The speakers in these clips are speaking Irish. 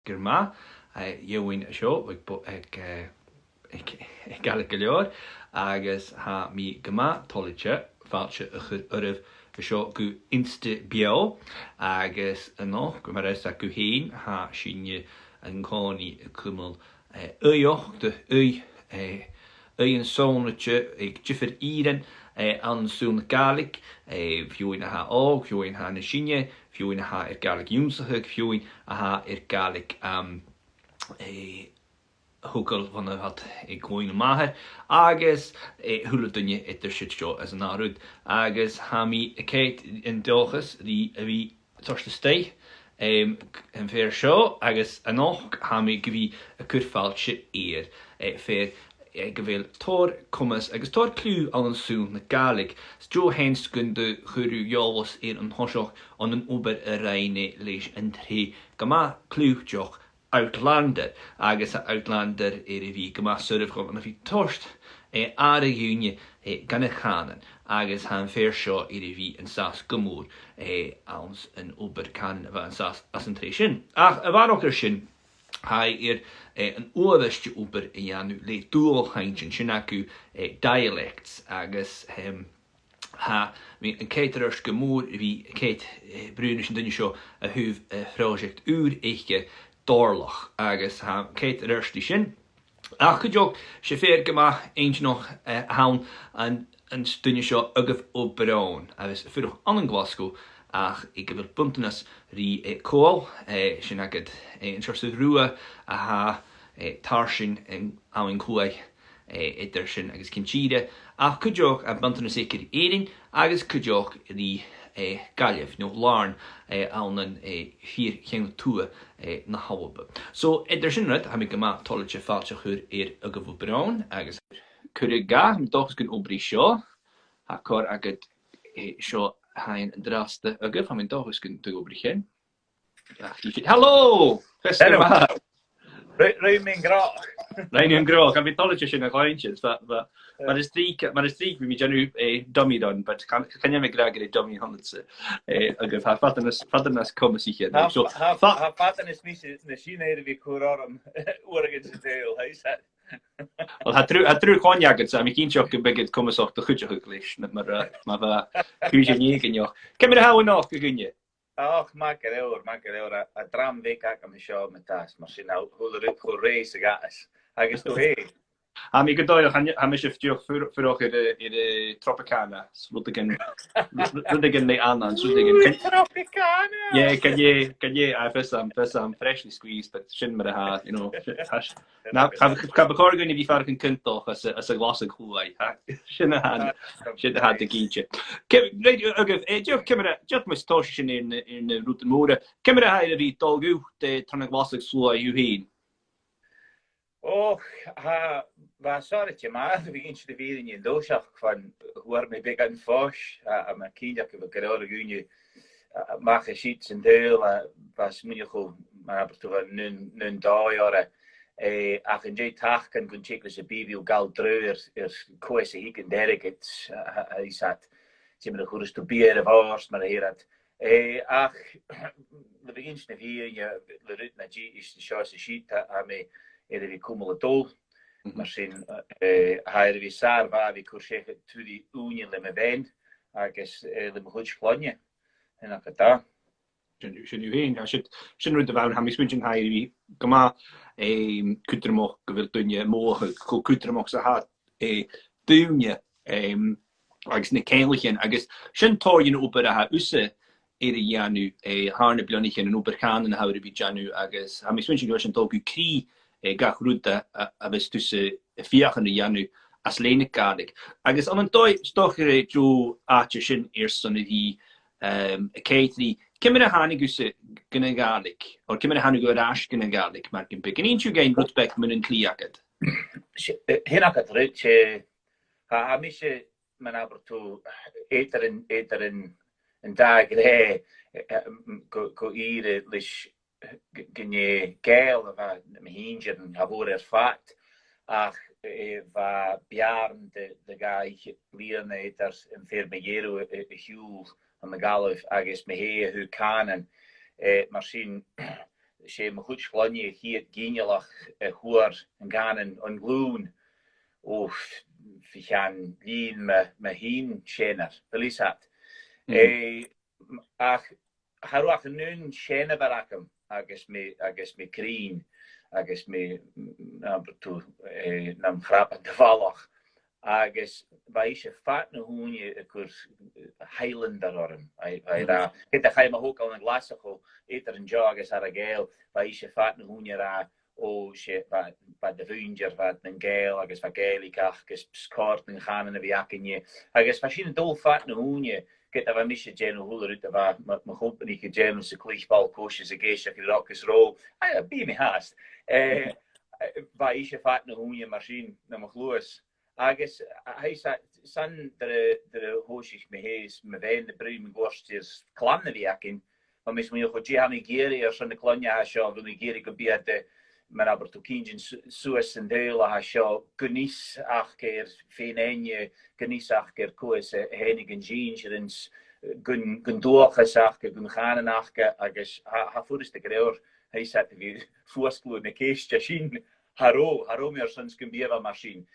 gyrma, yw'n sio, Gàidhlig Dhàil Riata, agus ha mi gyma tolidse, false ychyr yrf sio gw insta bio, agus yno, gwmares a gw hyn, ha sy'n yn coni y cwmwl ioch, dy yn sôn ag gyfer iren, an sŵn Gàidhlig, fywyn ha og, fywyn ha na sy'n, fywyn ha Gàidhlig Iwnsachig, fywyn ha Gàidhlig hwgl van had gwyn maher, agus hwle dunje etter shit jo as an arud, agus ha mi keit in dochus die vi torste stei, en fer sjo, agus anoch ha mi gvi a kurfaltje eer, fer gevel tor kommes, agus tor klu an een soon na Gàidhlig, jo hens gunde guru jolwas an hosjoch an een ober reine leis en tre, gama klu joch, Outlander, agus Outlander vi gyma syrf gom, and if he torst ar y gwyni gan y chanan, agus han fer sio fi yn sas gymwr awns yn ober can fa yn sas as yn treisyn. Ach, y fan o'r sy'n, hai yn oedysg ober i anu le Dualchainntean sy'n acw dialects, agus ha mi yn keit ar ysg gymwr fi keit brwyn sy'n dyn sio a hwf project ŵr eiche Dòrlach, agus ha keit ar yrsti sin. Ach gydjog, se fer gyma eint noch hawn yn stynnu sio Adhamh Ó Broin, agus ffyrwch an yn Glasgow, ach I gyfer buntanas ri col, sy'n agad yn siarsydd rwa, a ha tarsin yn awyn cwai edrych sy'n agus cynchide, ach gydjog a buntanas eicr eirin, agus gydjog ri Gaillimh, no larn awn yn fyr chyn tŵa na hawab. So, edrych sy'n rhaid, ha mi gyma tolidse falsach hwyr Adhamh Ó Broin, agus cwrdd ga, mi dochs gyn obri sio, ha cor agad sio hain yn draste Adhamh, ha mi dochs gyn dy obri chyn. Helo! Fester yma! Rwy'n mynd groch. Rwy'n mynd groch, a fi tolidse sy'n aglaenchys, Mae'r strig fi mi janw dummy don, but can you make grag a dummy hundreds agaf ha fadanas comas ich Ha fadanas mis na China fi cwrorum oergyd sy'n deil, hei sa. Wel, ha drwy coniagad sa, mi cyn sioch gybygyd comas o'ch dy chwydioch ag leis, ma fa hwysio ni gynioch. Cymryd hawn o'ch gynio? Och, mag yr ewr, a dram fe gag amysio am y tas, mae'r sy'n hwyl yr ydych o'r reis ag as. Agos dwi hei. A mi gydoiwch, ha mi siftioch ffyrwch i'r Tropicana. Rwydig yn neu anan. Tropicana! Yeah, can ye, I fysam freshly squeezed, but sy'n myr ha, you know. Na, ca bacor gwyn I fi ffarch yn cyntoch as y glas yn chwai. Sy'n y had dy gynche. Diolch cymryd, diolch mis tos sy'n i'n rwt yn mwra. Cymryd ha I fi dolgw, tron y glas yn slwai yw hyn. Och, va sorry maar, we gaan de weer in je doosach van waar me big aan fosh, maar kindje que we gerade gunje mag geschiet en deel was meer goed, maar heb toch een dagjare ach en je tag kan kun checken se bibi gal dreur koese ik en derget hij zat ze me goed studeren was maar hier het ach we beginnen de weer je de rit na je is de chance sheet me vi cwmwl y dol. Mae'r sy'n haer fi sar fa fi cwrsech tŵri union le me fen, agos le me hwyd clonia. Hyn ac da. Sy'n yw hyn, sy'n rwyd y fawn, ham I swynchyn haer fi gyma cwdramoch gyfer dwynia moch, cwdramoch sa ha dwynia agos ne cenlichen, agos sy'n toryn ober a ha usa i janu harne blonichen yn ober can yn hawr I fi janu, agos ham I swynchyn gwrs yn dolgw cri gach rwda a bys tussen fiach yn y janu as lenig Gàidhlig. Agus an doi stoch jo atje sin son hi keitri kimmer hanig gus gynna Gàidhlig or kimmer hanig go as gynna Gàidhlig mar gyn big. Yn gain rutbek mun yn cliagad. Hyn ac adryd ha mi se man aberto eter yn dag re go ire lis gynnu gael fa mhinjar yn hafwr fat ach fa biarn de gai lian eiters yn fyr me jeru hiwl an de galf agos me he hu kanen mar sin sé ma goed glanje hier Gàidhlig huar en gaan en gloen of fi gaan lien me heen schener verlies hat ach harwach nun schene barakem agus me krien agus me nam grap Dòrlach agus baisje fat na hoenje kur Outlander orm ra het ga ma ook al een glasacho eter een jogus ar a geel baisje fat na hoenje ra o sé ba de vunger wat en geel agus va Gàidhlig agus scot en gaan en viakenje agus fascine dol fat na hoenje get a mis gen holer ut va ma company ke gen se klichbal koches a geisha ke rockes ro be me haast baisje fat na hoenje machine na ma gloes agus hij san de hoosich me hees me wein de bruin gorstjes klanne viakin maar mis me go jami geri san de klanja ha sho de geri go be de men aber to kingen sues en dele ha sho gunis ach keer fenenje gunis ach keer koes henigen jeans gun doorges ach gun gaan ach agus ha fudis de greur hij zat wie fuosklo me kees jachin Haro meer sons gumbieva machine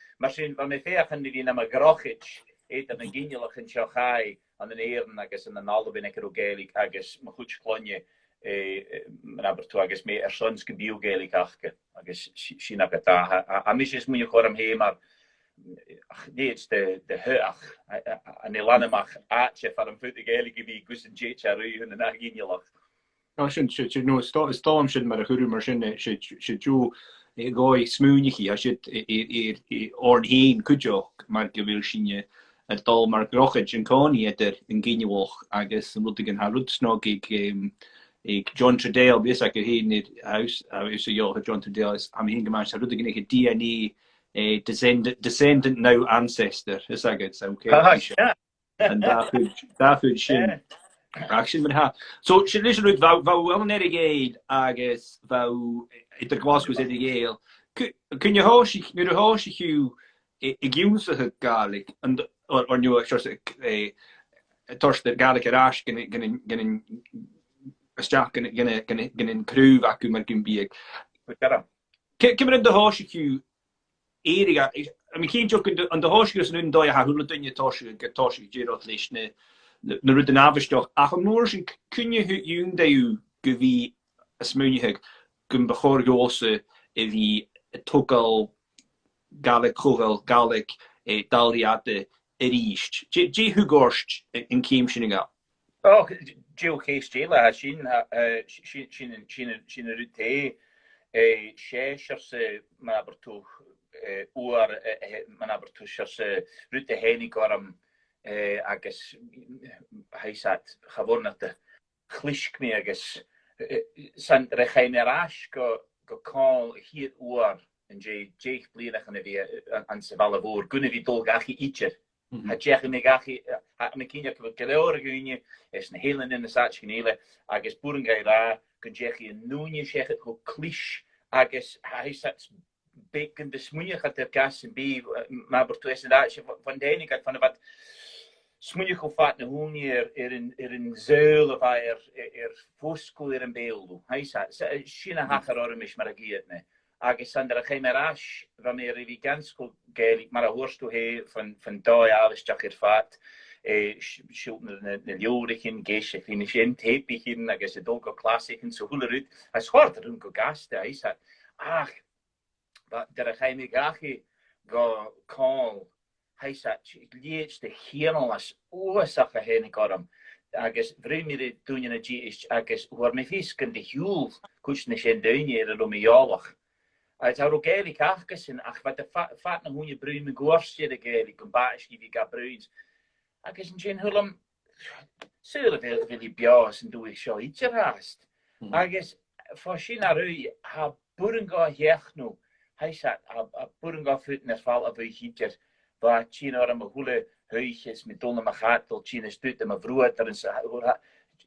van me fechen die na ma grochich et an Gàidhlig in Chachai an den eren agus an alle bin ik Gàidhlig agus ma goed klonje aber to agus me sons gebio Gàidhlig achke agus sin a mis is moet chom he maar deets de huach an e lannemach aatje van een fute Gàidhlig wie gussen jecha ru hun na Gàidhlig. No storm sin mar a churu mar sin se jo goi smúnichi a sit orn heen kujo mar gewil sinje et dal mar grochid en koni etter in Gàidhlig agus multigen ha rutsnog ik John Tredale bis ik heen in het huis is jo John Tredale is am heen gemaakt rudigen ik DNA descendant now ancestor is ik so okay en daarvoor sin Action met ha. So she listen wou wel net geed agus wou it was was in Yale. Kun je hoshi nu de hoshi hu use Gàidhlig and or nu just torst de Gàidhlig rash gonna stack gonna crew vacuum maar kun be. Kim in de hoshi hu area I mean geen joke on de hoshi is nu do ha hul dunje toshi gerot lishne na ru den averstoch ach am noor sin kunje hun de u gevi a smuineheg gun bechor gose vi togal Gàidhlig chovel Gàidhlig Dhàil Riata richt je hu gorst in keimsinninga oh jo keestela sin rute se maberto oer maberto se rute henig orm agus hij zat gewoon dat de klisk me agus san regeneras go call hier oor en je blinach an vi an se valle voor gunne vi dol gachi itcher ha je me gachi me kinja ke geleor gunje is een hele in de saach genele agus boerengai daar kun je noenje zeggen go klish agus hij zat beken de smoenje gaat er gas en bi maar bertuis dat van de ene van wat smoenje go fat na hoenje in zeul of foskul in beeld hij zei china hacher orm is maar geet ne agus ander gemeras van meer wie gansko Gàidhlig maar hoorst he van daai alles jacher fat schulden de jorigen geische finischen tepichen agus de dolgo klassiken so hulerut hij schort er go gaste hij zei ach der geime gachi go call hij zei liets de hemel as oorsache heen korm agus vremire doen je g is agus hoor me fisken de huul kuchne chen dunje de mejalach het zou Gàidhlig achges en ach wat de fat na hoenje bruin gorstje de Gàidhlig een baasje wie ga bruins agus een chen hulm zule wil die bias en doe ik zo iets raast agus fascina ru ha burga hechno hij zei a burga futen er val a hitjer waar China aan mijn goede huisjes met donne maar gaat tot China stuurt en mijn vroeg er is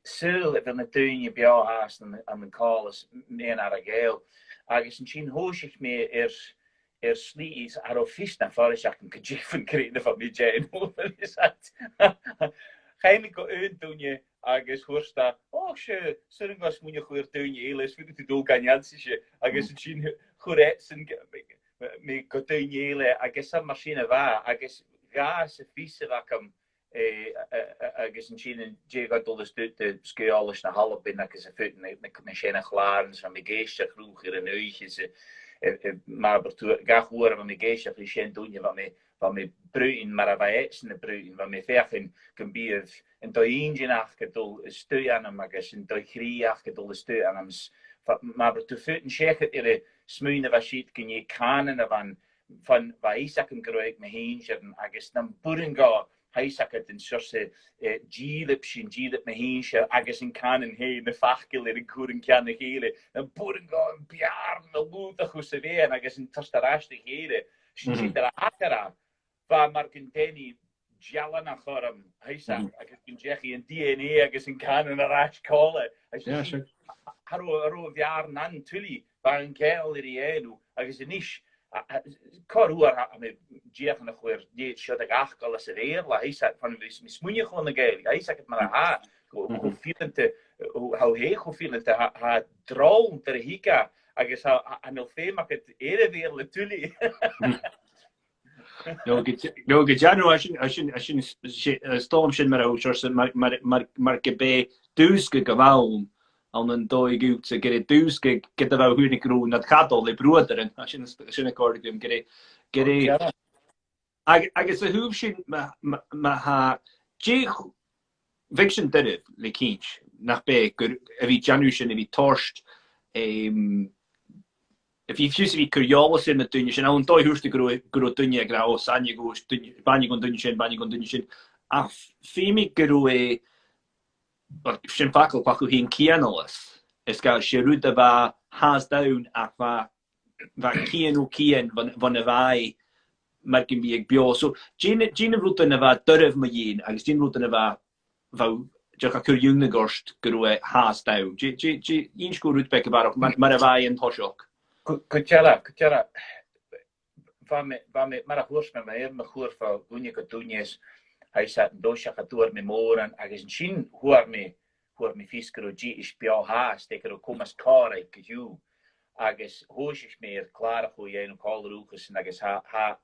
zul ik wil een tuinje bij jou haast aan mijn kales meer naar een geel agus in China hoos ik meer slies haar vis naar voren ik een kejif van kreden van mij Jane is dat ga ik go doen je agus chuirsta, se suringas múne chuir dúine éile, is fuidir tú ganjansiise, agus an sin churé san mé go dúine éile, agus sam mar sinna bha, agus gá sa físa bhacham agus an sin dégadollas de sceálas na halbin agus a futin na séna chláran sa mé géisteach rúch ar an uiche maar gachúar van mé géisteach í sé dúine van mé bruin mar a bheit na bruin, van mé fechin gan bíh an do ingéach gedul is stu anam agus an do chríach gedul is stu anam maar tú futin séchat ar smúine bheit siad gin canan a van Isaac an groig me héin agus na burin gá Isaac den surse dílip sin dílip me héinse agus in canan hé na fachgil ar an cuaran ceanna chéile na burin gá an biarn na lúta chu sa bhéan agus in tastarráiste chéile sin sin ar a achara ba mar gin déni jalan a chorm Isaac agus gin jechi an DNA agus in canan a rás cála haró bhearn an tulí ba an ceil ar i éú agus in níis Corúar a mé diachan a chuir déad seo a gachgal as a réir le Isaac fan mis smúine chun na gael. Isaac het mar a ha go fílente how hé go fílente ha drol ter hika agus an il féach het ere weer le tuli. No go January sin storm sin mar gebé dúske govaun an an dói gút a gere dúske get a bh hunnig grún na cadol le broederen sin accordium gere agus a húb sin ma ha viction derif le kinch nach be gur a vi January sin a vi torst if you fuse vi kurjalas in na dunne sin an dói húste gro dunne gra sanje go bannig gon dunne sin a fémi gro sin fakul paku hín kianalas is ga sérúd a bheit has down ach bheit kianú kian van a bheit mar gin bí ag bio. So Gina rútan a bheit durf ma dhéin agus Gina rútan a bheit just a curjún na gorst gro has down. Ín sco rút bec mar a bheit an toisiach. Kutjala, mar a hús me me chuúr fá gúne go dúnes Hij zat een doosje door met moren, agus een sin hoor me fisker og is bjau haast, ik er kommas kara ik ju, agus hoos is meer klaar hoe jij een kalroekes en agus ha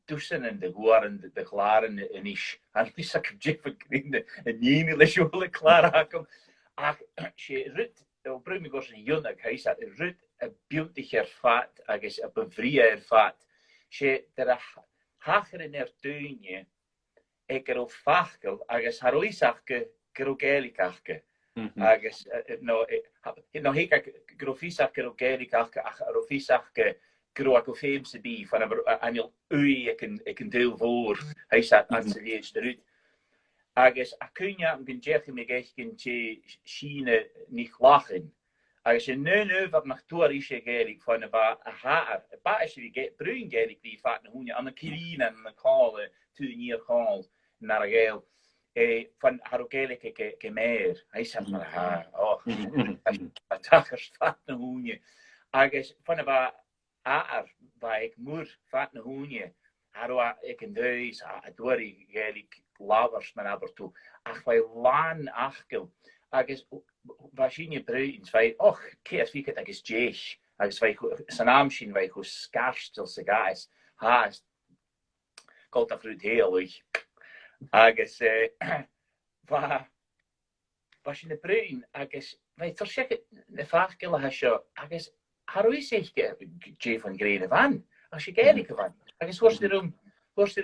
dussen en de horen de klaren en is, en is ik jip verkriende en niet le jole klaar hakom, ach she rut op brumi gos een junnek, hij zat rut een beautiger vat, agus een bevrier vat, she der hacher in tuinje. Ik er op fachkel, agus haar oisachke, gerogelikachke. Agus, no hek grofisachke, gerogelikachke, ach rofisachke, groakofeemse bi, van anil ui, ik een deel voor, hij zat aan zijn lees eruit. Agus, a kunja, een jetje me gechken, Chine niet lachen. Agus, nu, wat mag toer is gelik, van een haar, een paar is bruin gelik, die vaat een hoenje, aan een kirien en een kale, tuinier kale. Naar een geel, van haar ook eigenlijk meer. Hij zegt maar, het dagers vat een hoenje. Agus van een waar ik moer vat een hoenje. Haar ik een duis, het door ik eigenlijk lavers met aber toe. Ach, wij laan achkel. Agus waar zien je bruins? Wij, keer wie het agus jees. Agus wij zijn naam zien wij hoe schaars als de guys. Haast. Komt dat fruit heel leuk. Agus was in de bruin agus wij versek de vaarkille hasjo agus haroe zich je van grede van als je kijken van agus was erom what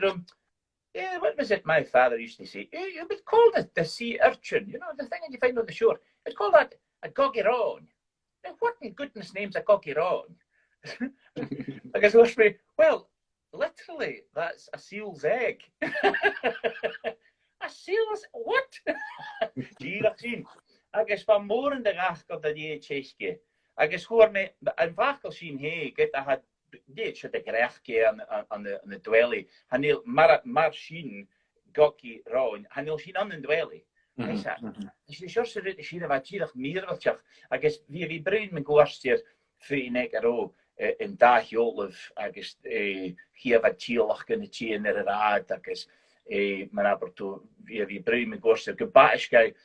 was it my father used to say you would call it the sea urchin, you know, the thing that you find on the shore, you'd call that a goggiron. Now what in goodness name's a goggiron? Agus was me, well, literally, that's a seal's egg. A seal's what? Dòrlach sin. Agus van moren de rachkel dat je tjeske. Agus hoor me een vakel sin he get a had dit zo de grechtje aan de dwelly. Hanil mar sin gokki raun. Hanil sin aan de dwelly. Dus de sjorse rut is hier wat jirig meer wat jag. Agus wie bruin me goorstier fein ek aro. In dag jolf agus hier wat tielach kunnen tien er raad agus maar aber to wie bruin me gorst ge baiskai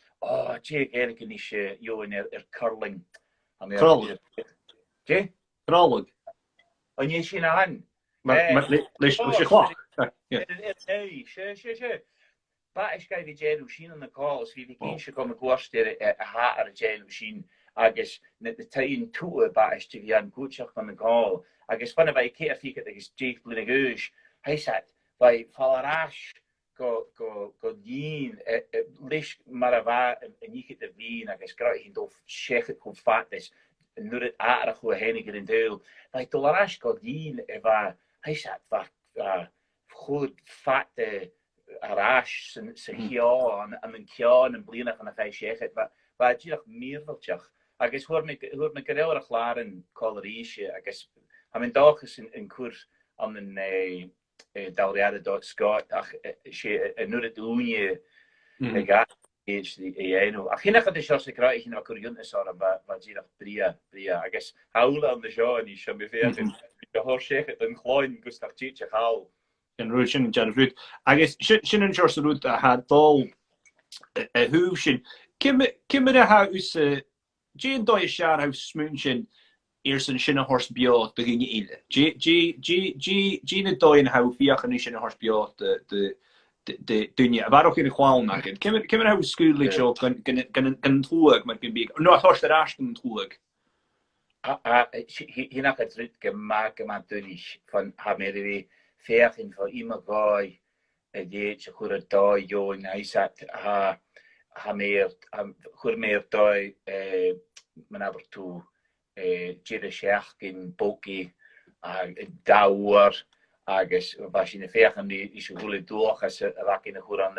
Jake Gàidhlig is Johan curling. Crolog. Jake? Crolog. On je sin aan. Leis sé chlách. Sure. Ba is ga vi jeú sin an na calls vi gin se kom goste a ha a jeú sin agus net de tain toe ba is vi an goach an na call agus fanna bei ke fi agus Jake blin gois he sat by fallarás go dín leis mar a bha níché de vín agus gra hin do sechet go fat is nu het a go hennig in deel by dollarás go dín e bha he sat goed fatte arás sa chián an ceán an blianach an a fé sechet ba ddíach mévelteach agus hu me go réach lárin choíise agus ha min dachas in cuas an den dorlach.scot ach sé nu het únie ga éno a chinnach de se kra nach choúntas ba ddíach bria agus haúla an de seán í se me fé hor sechet an chláin gustach títe há. En ru sin Jan Ruút. Agus sin an George Ruút a had dal a húb sin. Kimmer a ha us Jane dói sear ha smún sin san sin a hors beat de ginne ile. Gina dóin ha fiachan sin a hors beat de dunne. A war in de chwaal nach. Kimmer ha skuúlig seo gan thuag mar gin big. No hors der ashten thuag. Hi nach het rut gemaak ma dunich van ha me féchin for iomadh a dhéit a chur a dá join sat ha chur méir dá man aber tú jire seach gin bóki dáhar agus ba sin féchan is hole doch as a rakin a chur an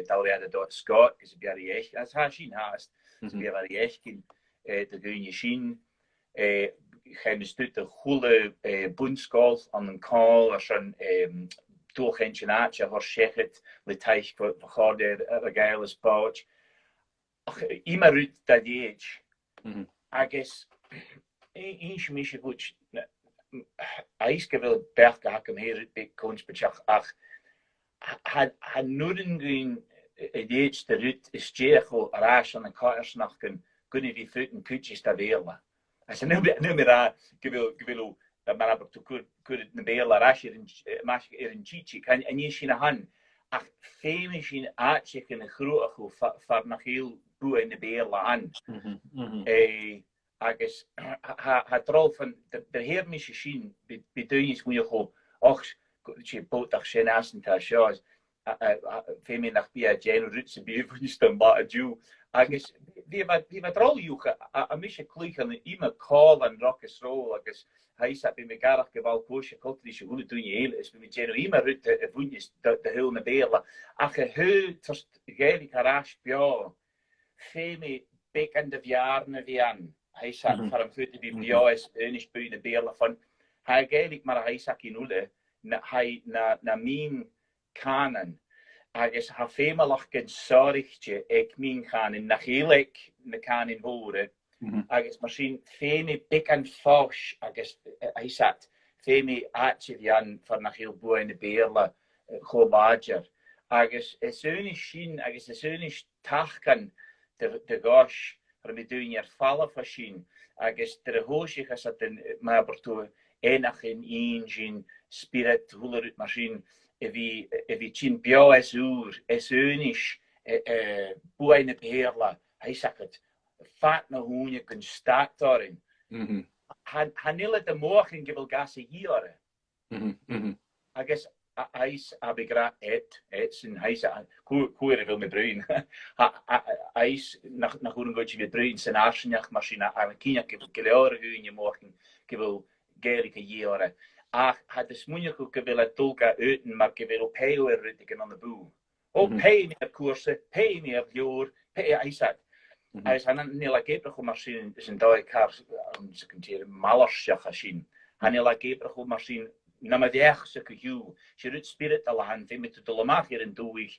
dorlach.scot is bear éich as ha sin haast bear éich gin de gunje sin geen stut de goede boenskolf aan een kaal als een Dualchainntean hor sechet le teich vergaarder a geiles pouch. Ima rut dat jeech. Agus eens mis goed eiske wil berge hakem her big konspechach ach had noeden gun jeech de rut is jecho raas aan een kaersnachten kunnen die futen kutjes dat weerla. As nu meer gewil man aber to could na beel arás in chichi kan en je sin han ach féme sin aatchik in groach go far nach heel boe in de beel aan agus ha trol van de heer mis sin beduins moet je go och bootach sé asenta shows féme nach bi Jane Rutse bi van ba du agus wie wat roljoege a mis klichan ima call an rockes roll agus heisa be me garach geval koche kotrische hole doen je heel is me geno ima rutte voetjes de heel na bela a ge hu tost geilig garage bia féme bek an de jaarne wie an heisa farm fute die bia is enig bu de bela van ha geilig maar heisa in ule na min kanen agus ha fémalach gen sárichtje ag mín chanin nach héleg na canin hóre agus mar sin fémi big an fás agus sat fémi áan far nach heel bu in de béle chobager agus is sin agus is tachkan de gas me doen falle fa sin agus de hoosich as dat den maberto enach in ingin spirit holer mar sin vi tjin bia es oer es unisch buine beheerla hij sagt het fat na hoenje kun staat daarin han ille de morgen gewil gasse jare agus ijs abegra sin heise koer wil me bruin ijs nach hoe gootje weer bruin zijn arsenjach machine aan kinja geleore hunje morgen gewil gerike jare ach had de smoenje ook willen tolka uiten maar gewil op heel ruttigen aan de boel op pay meer koersen pay meer joor hij zegt hij is aan een hele gebrige machine is een dode kar ze kunt malersjach zien han hele gebrige machine na me weg ze kuju je rut spirit al han met de dolmach hier in doeg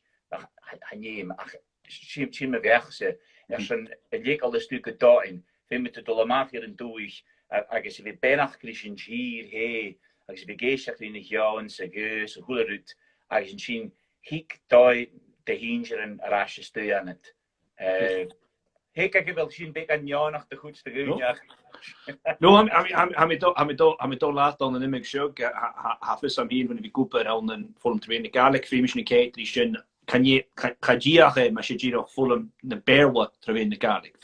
han neem ach sim me weg ze zijn leek al een stukje daarin met de dolmach hier in doeg agus we benach christen hier he agus we geach in jaun se geus goelerut agus sin hik doi de hinger en rasje stu aan het Hek ik wel zien big aan jou nog de goedste geunig. No, I'm do last on the imig show. Half is some here when we go around and full train the Gàidhlig Femish Kate shin can ye kajiache ma shijiro full the bearwa train the Gàidhlig.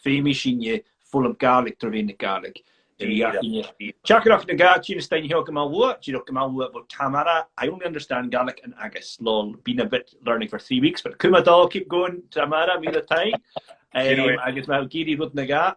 Femish ye full Gàidhlig train the Gàidhlig. Chakrak the Gàidhlig China stein here come out Chino come out with camera. I only understand Gàidhlig and agus lol been a bit learning for 3 weeks but come at all keep going Tamara me the time. Agus ma giri rut na ga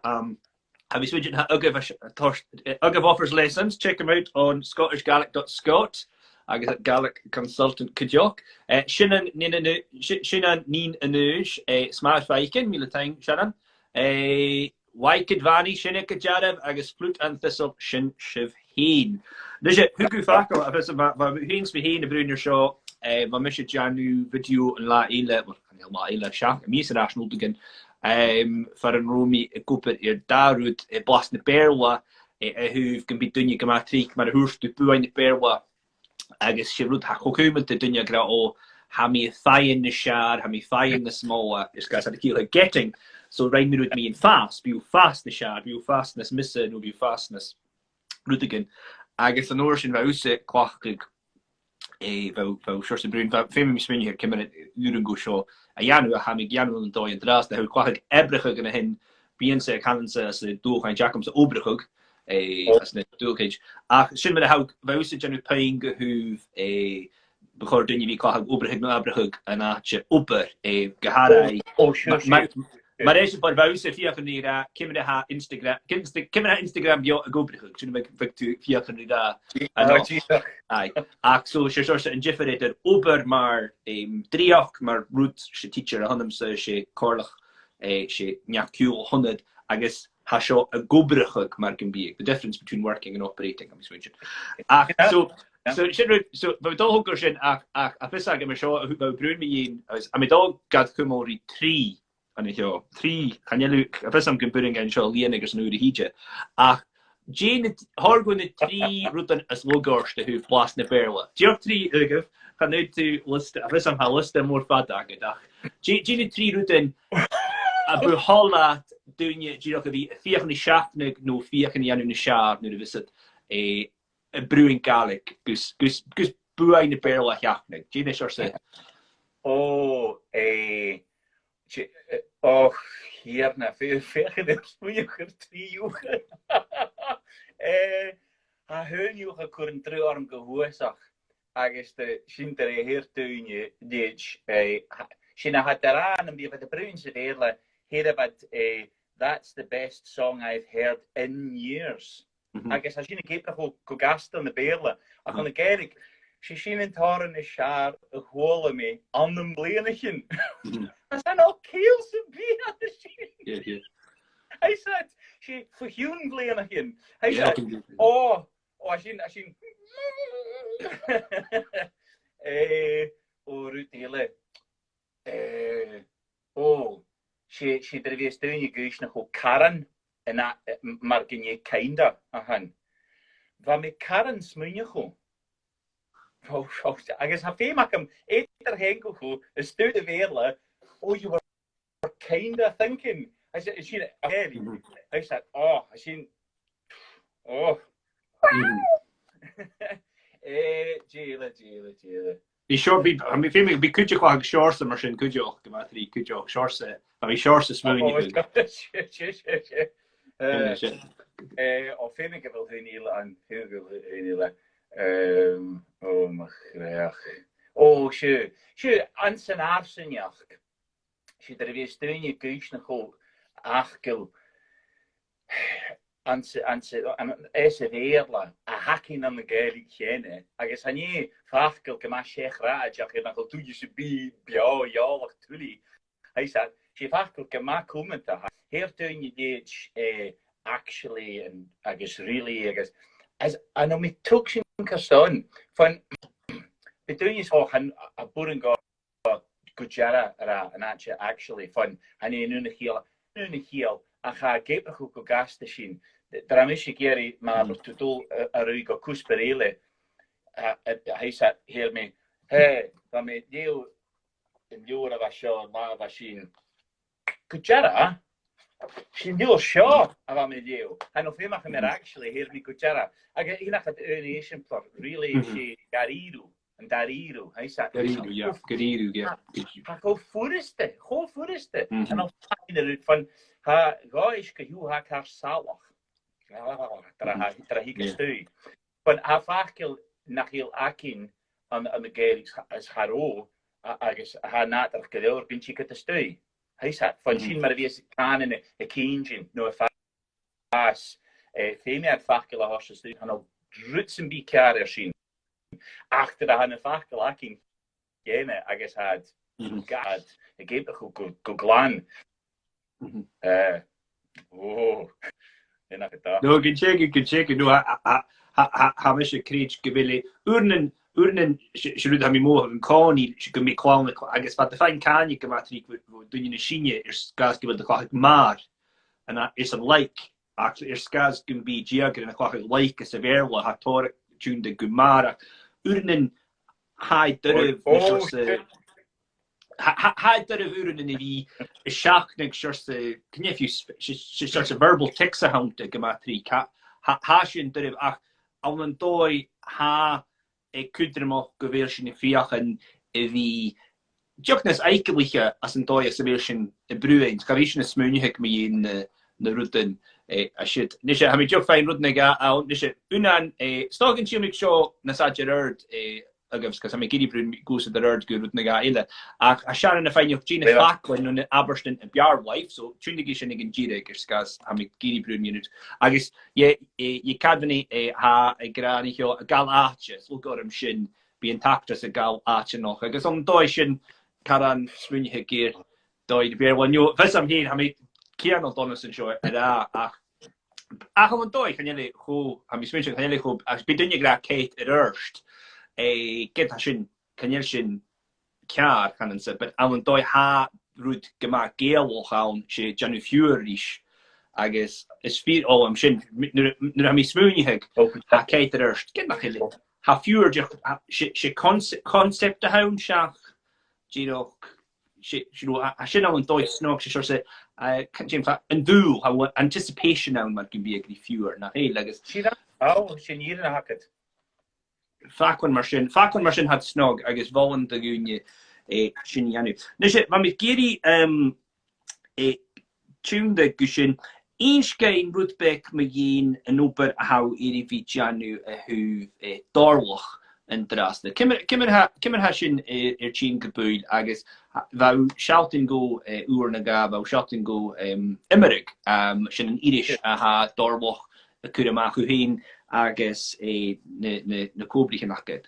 have you switched Ugg offers lessons check them out on scotishgaelic.scot agus at Gaelic consultant Kajok Shinnan Neen Anuj Smash Viking me the time Shannon Waikid Vani Shinnik Jarab agus Flute and Thistle Shin Shiv Heen. Dus je Huku Fakkel of is about Heens Beheen Bruin your show my mission Janu video and La Ila La Ila Shak me national again for an Romy Cooper Darud Blast the Berwa who can be doing Gamatrik maar hoest to Boo in the Berwa agus she root Hakokumen to Dunya Gra o Hami thigh in the shard Hami thigh in the small is guys had a key like getting so right me with me in fast be fast the shard be fastness missing no be fastness root again agus an ocean Vause Quachig shorts Bruin femi spin hier kimmer uren go show a janu ha mig janu an doi en dras de quachig ebrige gonna hin bien se kan se as de Dòrlachainntean obrigug as net Dòlchainntean ach sin met how Vause janu paying who bechor dunje wie quachig obrigug no ebrigug an ache ober gehara maar deze paar Vause via van die kimmer ha Instagram bio obrigug sin me via van die ach so she source en jiffereter ober maar drieach maar root she teacher hannem se Corlach she njakul 100 agus ha sho a gobrigug maar can be the difference between working and operating I'm switching ach so we dol hoger sin ach fis ag me sho hu Bruin me as I dog gat kumori 3 an ich jo 3 kan je look fis am computing en sho lienigers nu de hije ach Jane Hargun 3 rutan as logorste who blast na berla. Dior 3 ugaf kan nu to list fis am ha list more fat dag. Jane 3 rutan a beholat doen je Giro wie 4 van die schaftnig no 4 van die anu na schaar nu de visit a brewing Gaelic gus bua in de berla jachnig. Jane sorse hier na veel verder de spoeiger 3 uur. Ha hun uur kuren 3 arm gehoorzaag. Agus de Shintere heer tuinje dit Shina had eraan en die van de Bruinse delen heer dat that's the best song I've heard in years. Agus als je een keer nog gast aan de beerlen, als aan de kerk, ze zien het haar in de schaar, een hole mee, aan de blenigjen. Dat zijn al keelse bier aan de zien. Hij zei, ze verhuun blenigjen. Hij zei, als je Rutele. She er wees doing je guis nog Karen en maar ken je kinda aan. Van me Karen smunje go. I guess have je maak hem eter henkel go. Is stu de werle. Oh, you were kinda thinking. I said, is she I said, I seen. Jele. You sure be I mean femi be could you quite shorts the machine could you gamatri could you shorts I mean shorts is smooth of femi wil heel aan heel my graag she an san arsenjach she er wees doing je guis na go achkel an weerla a hacking aan de Gaidhlig Dhàil agus han je fachkel ke ma raad je na go toe se bio jalig tuli hij zei she fachkel ke ma commenta heer doing je dit actually and agus really agus as an me tuction kaston van bedoel je zo han a boeren go gujara ra an actually van han je nu heel a ga geep nog go gas te zien daar is je keer maar to do a ruigo kusperele hij zei hier me hey dan me deel in jora was zo maar machine cuchara, sy'n diol sio a fa mynd yw. A no fe mach yn actually hir mi cuchara. Ac un ac at earnation plot, really si gariru, yn dariru. Gariru, ja. Gariru, ja. Ac o ffwriste. En al fijn eruit van, ha gois ge hiw ha kar salach. Dra hi gestui. Van ha fachgil nach heel akin aan de gerig as haro, agus ha natar gedeur bin chi te stui. Van sin maar wees kanen e kindjin no fas. Femi had fachgil a hos stui, han al drutsen bi kar sin. Achter da han een fachgil akin gene, agus had gad, e geep go glan. No, gyn check. No, ha mis kreeg gebele. Urnen, siarad am I mor yn coni, sy'n gymryd clown, agos fad y ffain cani gymatri, dwi'n yn y sinia, sgaz gyfod y chwachig mar, yna, is yn like, actually, sgaz gymryd giagr yn y chwachig like, ys y ferla, ha tor, tŵn dy gymara. Urnen, hai dyrf, had dat uren in die schachnig sjorse knefju sjorse verbal tics a hounte gematri ha sin derf ach al een doi ha kudremach geweersin fiachen vi jognes eikelige as een doi as sin bruin skavision smunjehek me in de ruten a shit nische ha mi jog fein ruten ga out nische unan stogen chimik show na sagererd agus cos am gidi brún goes the third good with naga ile a Sharon a fine of Gina Falkland on Aberston and Bjar life so trinity sin in Gide gus am gidi brún unit agus ye cadvani ha a grani ho a gal arches will got him shin be intact as a gal arch noch agus on doi sin karan swinje gear doi de bear one you vis am here ha mi kian on Donaldson show ach on doi kan je ho am mi swinje kan je ho as bedinje gra Kate at erst get sin canel sin cear can se, but an dói ha rúd gema géalch an sé Janu Furis agus is fi ó am sin nu am mi smúniheg ha Kate erst get nach hele ha fuer sé concept a haun seach a sin an dói snog sé se an dú ha anticipation an man gin be agri fuer nach he agus sin hier a hacket. Fakwan mar sin had snog agus bháin a gúne sin janu. Nus ma mi géri tún de gu sin einskein rúdbek me gén an oper a hau iri vi janu a hu Dòrlach an drasne. Kimmer ha sin tsin gebuil agus vau shaltin go uer na ga vau shaltin go immerig sin an irish a ha Dòrlach a kuramach hu heen agus na cóbliche nachged.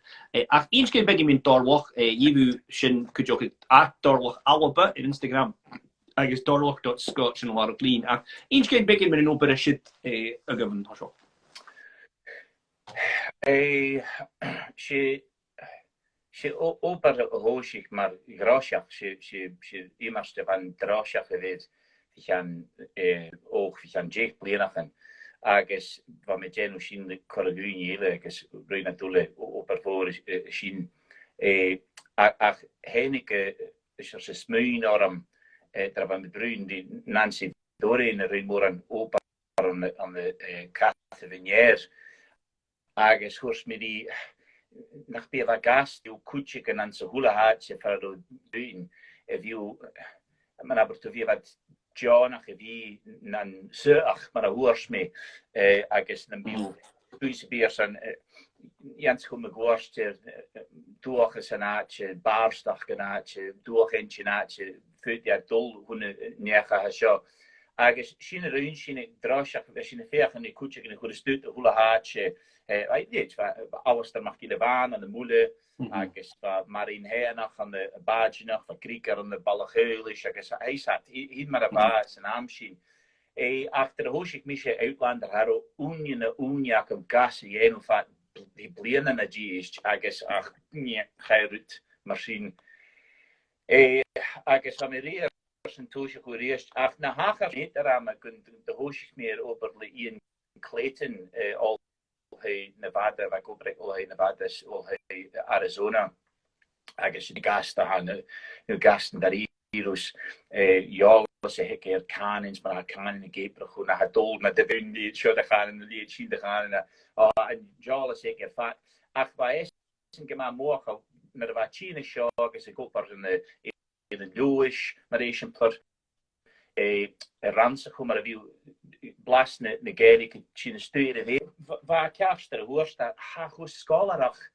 Ach einske begi min Dòrlach jivu sin kujok at Dòrlach Agallamh in Instagram agus dorlach.scot sin war glín. Ach einske begi min an opera shit a gavin hasho. She opera hoosig maar grasjach she imaste van drasjach geweest. Vi gaan jeeg blenachen. Agus va me genu sin koraguni ile agus ruina dule opar voor sin ach henike is er se smuin orm daar van de bruin die Nancy Doreen rin mor an opar an de katte venier agus hors me die nach beva gas die kutje an se hula hatje fer do duin you man aber to wie wat John ach vi nan seach mar a hoors me agus na bio buise beers an jans kom gworster doge sanatje baarstag genatje doorgentje fut ja dol hunne nega ha sjo agus sin ruin sin drasach sin feach an kutje in goede stut hula haatje weet alles daar mag je de baan aan de moele agus marin henach an de badjenach van krieker an de ballageulisch agus hij zat hier maar baas en amshin achter hoos ik misje Outlander haro unjak op gas en vat die bliene na is agus ach nie geirut machine agus amerier en toosje goereest ach na hager niet eraan kunt de hoos ik meer over de in Clayton al Nevada, waar ik op Nevada is, Arizona. Agus de gasten gaan, de gasten daar hier is, ja, se hek canins, maar canin in geper goed naar het doel met de wind die show de gaan in de lied zien de gaan en jale zeker fat. Ach bij is gema morgen met de China show is ik ook in de Lewis maar is een per ranse kom maar wie blast ne Gàidhlig China sturen weer waar kerster hoorst dat ha goed scholarach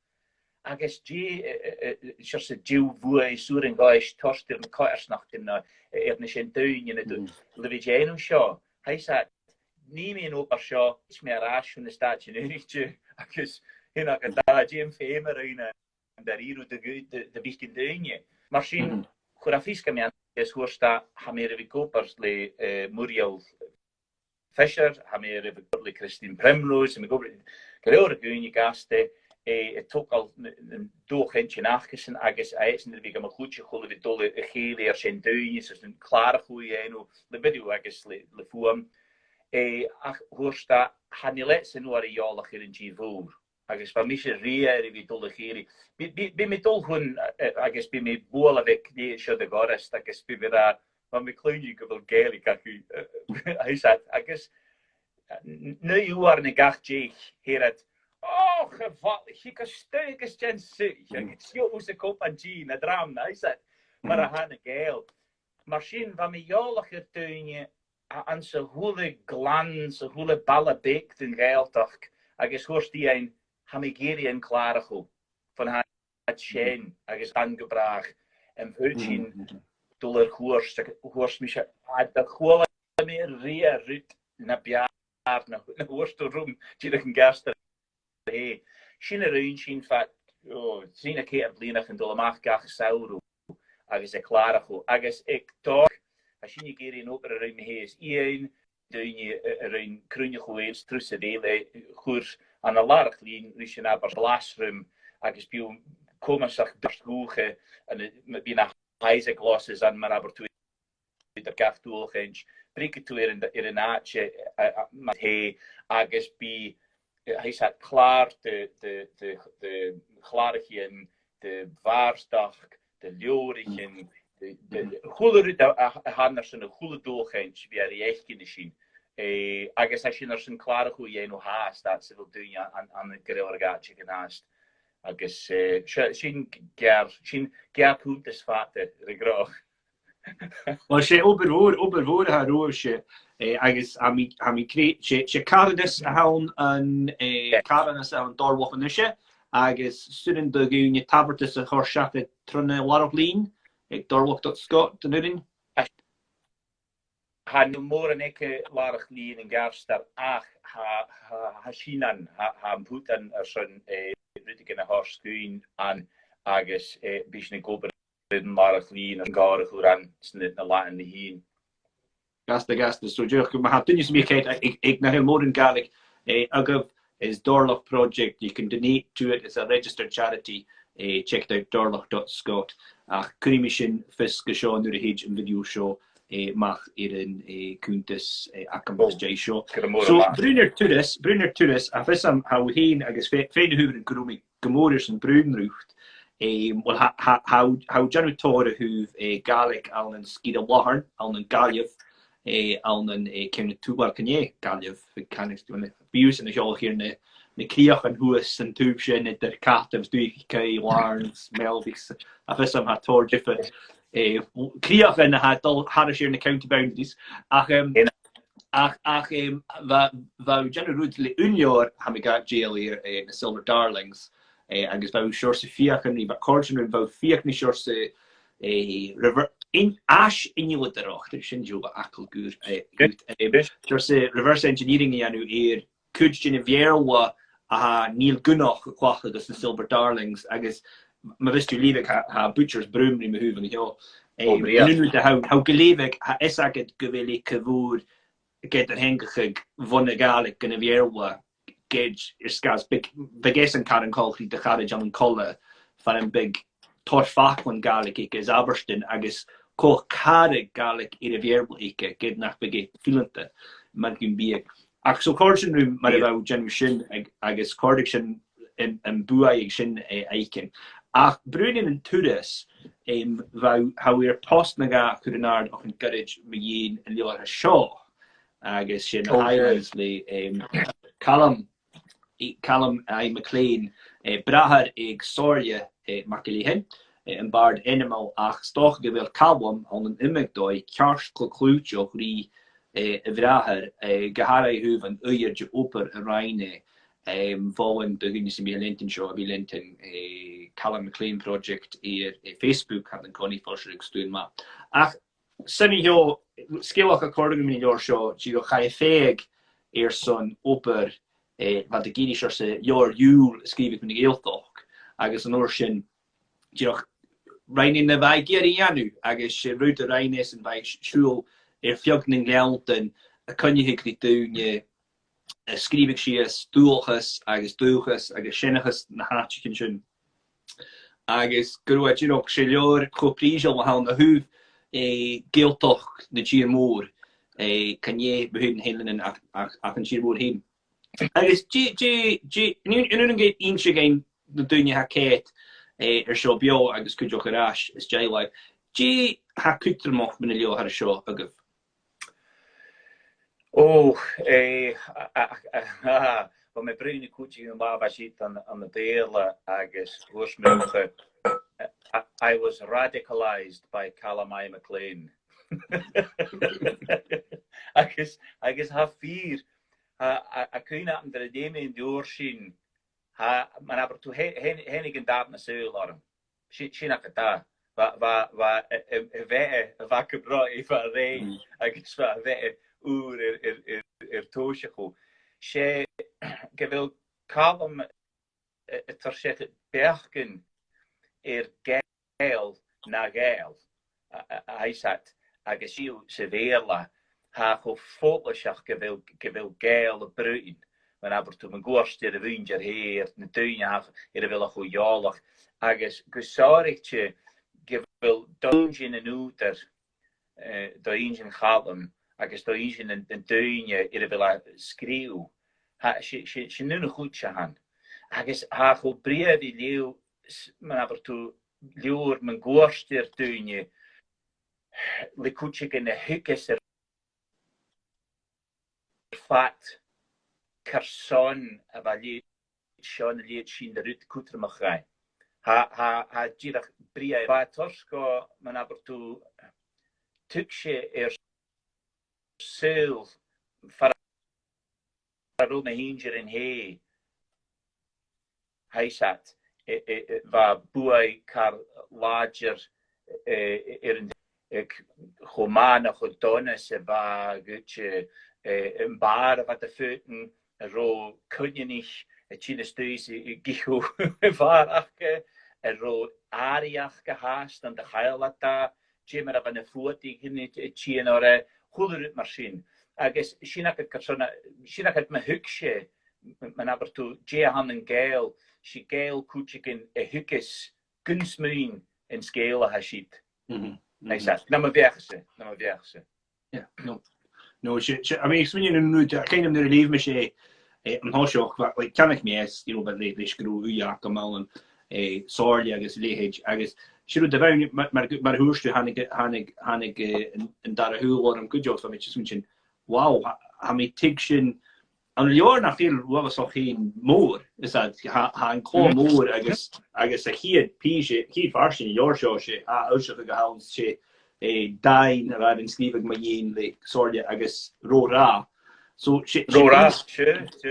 agus just se dú bua súrin gáis tostir na caersnacht in na sin dúin levidéanú seo. Heis ní míon opar seo is mé ráisiún na stáin úirte agus hinna go dáim fémar aine dar íú de bhícin dúine. Mar sin chur a físca mé is thuirsta ha mé a bhí cópars le Muriel Fisher, ha mé a bhí le Christine Primrose, go leor a gúine gaste. Het tok al een Dòrlachainntean achgessen agus eisen er vigam a goedje cholle vi dolle gele zijn duinjes is een klare goeie en le video agus le fuam ach hoorsta han je let nu ar jalach in Gvoer agus van mis ri vi dolle gele bi me dol hun agus bi me bola vek die cho de gorest agus bi daar van me kleunje go wel Gàidhlig hij zei agus nu you are ne gach hier het oh, gevallig. Ik kan stuikers gen zich. Ik zie hoe ze kop aan Jean, het raam, hij zei. Maar hij had een geil. Maar zien, van mij joliger tuinje, aan zijn goede glans, zijn goede ballen beekt en geildag. Ik is hoorst die een hamigeri en klare goed. Van haar het schijn, ik is aangebracht. En vultjen, doller hoorst mich, de goede meer rea rut, na biaar, na hoorst de roem, die ik een gaster. Hey, sin ruin sin fat sin a ke blinach en dollamach gach sauru agus klare go agus ik toch as sin ge in opera ruim hees een dunje ruin krunje goeens trusse dele goers aan a larg lien rusin aber glasrum agus bi koma sag goege en met bi nach heise glasses aan maar aber de gaf Dualchainntean brike to in de naatje met he agus bi hij zat klaar de gladdigheden, de waarsdag, de leurigen, de goede handers en de goede Dòrlachainntean wie er echt in de zien. Agus als je naar zijn klare hoe je nog haast, dat ze wil doen aan het gereorgaatje genaast. Agus zien ger goed is vader, de graag. Well, sé oberhór ha roise agus ha mi kré sé cardas a haun an cardas an Dòrlach agus student de gúne tabertas a chorschaft trunne warop lín ag dorlach.scot den Rinn. Ha nu mór an ikke larach lín en garstar ach ha sínan ha putan son rutig in a horskuin an agus bisne gober marach lín an garach an snit na la in de hien. Gasta, so Jurk, ma ha dunne me kate ik na more in Gàidhlig Adhamh is Dòrlach project. You can donate to it. It's a registered charity. Check it out dorlach.scot. Kunni mission fiske show nu de hage and video show mach in kuntis akamas J show. So Brunner to this a fissam how heen agus fein huver grumi gemoders and brunrucht. Well how General Tora who've Gaelic Allen skida Waharn Allen Gàidhlig Allen came to Dualchainntean Gàidhlig kind of doing abuse in the show here in the kriach and huas and tubshin at the captives do Warns Melvics a fissam had Tor different kriach and had a share in the county boundaries ach va General Rudley Unior ha me got jail here in the Silver Darlings agus bhá seirsa fiachan í bhcordian bhá fiacni seirsa river in ash inniuidirach sin jo acal gúr seirsa reverse engineering anu cúdjin bhéarha a níl gunnach chwacha agus na Silver Darlings agus ma vistú lífig ha butchers brúmri me húvan heo nu de how gelévig ha is agad go bhfuil cahúr get hengachig vonna Gaelic gan bhéarha Gage is beges an Karen Colchi de Charge an Colla fan an big torfach van Gaelic is Aberston agus koch Carig Gaelic in a verbal ike get nach bege filante man gin be ach so cordian room mar about generation agus cordiction and bua sin aiken ach brunin and tudis how we're post na ga cwrnard o'ch yn gyrryd mi un yn lior a sio. Agus sin highlights le Callum ai McLean brahar ag Soria Macalíhin yn bard animal ach stoch gyfer calwm ond yn imigdoi cears clwtio chri y brahar gaharau hwf yn ui'r dy oper y rhaine fowen dy gynnu sy'n bydd lentyn sio a bydd lentyn Callum McLean project i'r Facebook had yn coni ffosrig stwyn ma. Ach sy'n i hio skillach according to your show, you ga feig son oper wat de gini se your jul skrif ik met geeltok agus an oorsin rein in de wij geri janu agus rute reines en bij school fjogning gelten kan je hik dit doen je skrif ik si doelges agus doelges agus sinniges na haatjekin agus gro se kopri ha de huuf geeltocht de Giermoor kan je behuden helen ach een Giermoor heen. Agus in een gate eentje geen de doen je haket zo bio agus kun je geraas is jai like je ha kutter mocht met een har show agaf. Wel mijn bruine koetje en baba zit aan de delen agus hoosmulge. I was radicalized by Callum McLean. I guess have fear. I couldn't happen to the name in the ocean. Man aber to henigen dat na seul arm. Shin akata. Va vakke bra ifa rei. I guess va oer toosje. She gewil Callum het bergen gael na gael. Hij zat agus siw severla ha go fotlasach gewil gael bruin. Men aber to mijn gorste de winger heer na tuin ha wil a go jalig agus gusarigtje gewil dungeon en outer da engine Callum agus da engine en tuinje wil a skriw. She nu nog goed han. Agus ha go brevi leeuw men aber to lior mijn gorster tuinje le kuchik in de hukes fat kerson avali schon liet shin de rut kutter machai ha jirach bria vatorsko men aber to tuksje sil far rome hinger in hij zat va buai kar larger in Romana godonne se va gutje een bar wat de voeten ro kun je niet chine stuis gihu varachke ro ariach gehaast aan de heilata jimmer van de voet die niet chinore goeder machine agus shinak persona shinak het me huksje men aber to je han en gael she gael kuchikin hukes kunstmarine in scale hashit. Exact. Na maar werkse. Ja, no. I mean, when you know, kind of the relief me I'm not sure what can ik mes, bij de screw Agallamh sorry agus lehage agus should the very maar hoorste hanig en daar heel wat good job van met je wow ha me tiction an jaar na veel was ook geen more is dat ha een klo more agus a hier pige hier farsin jaar show ausige gehouden she dain waar in skrivig ma yin le sorry agus rora so rora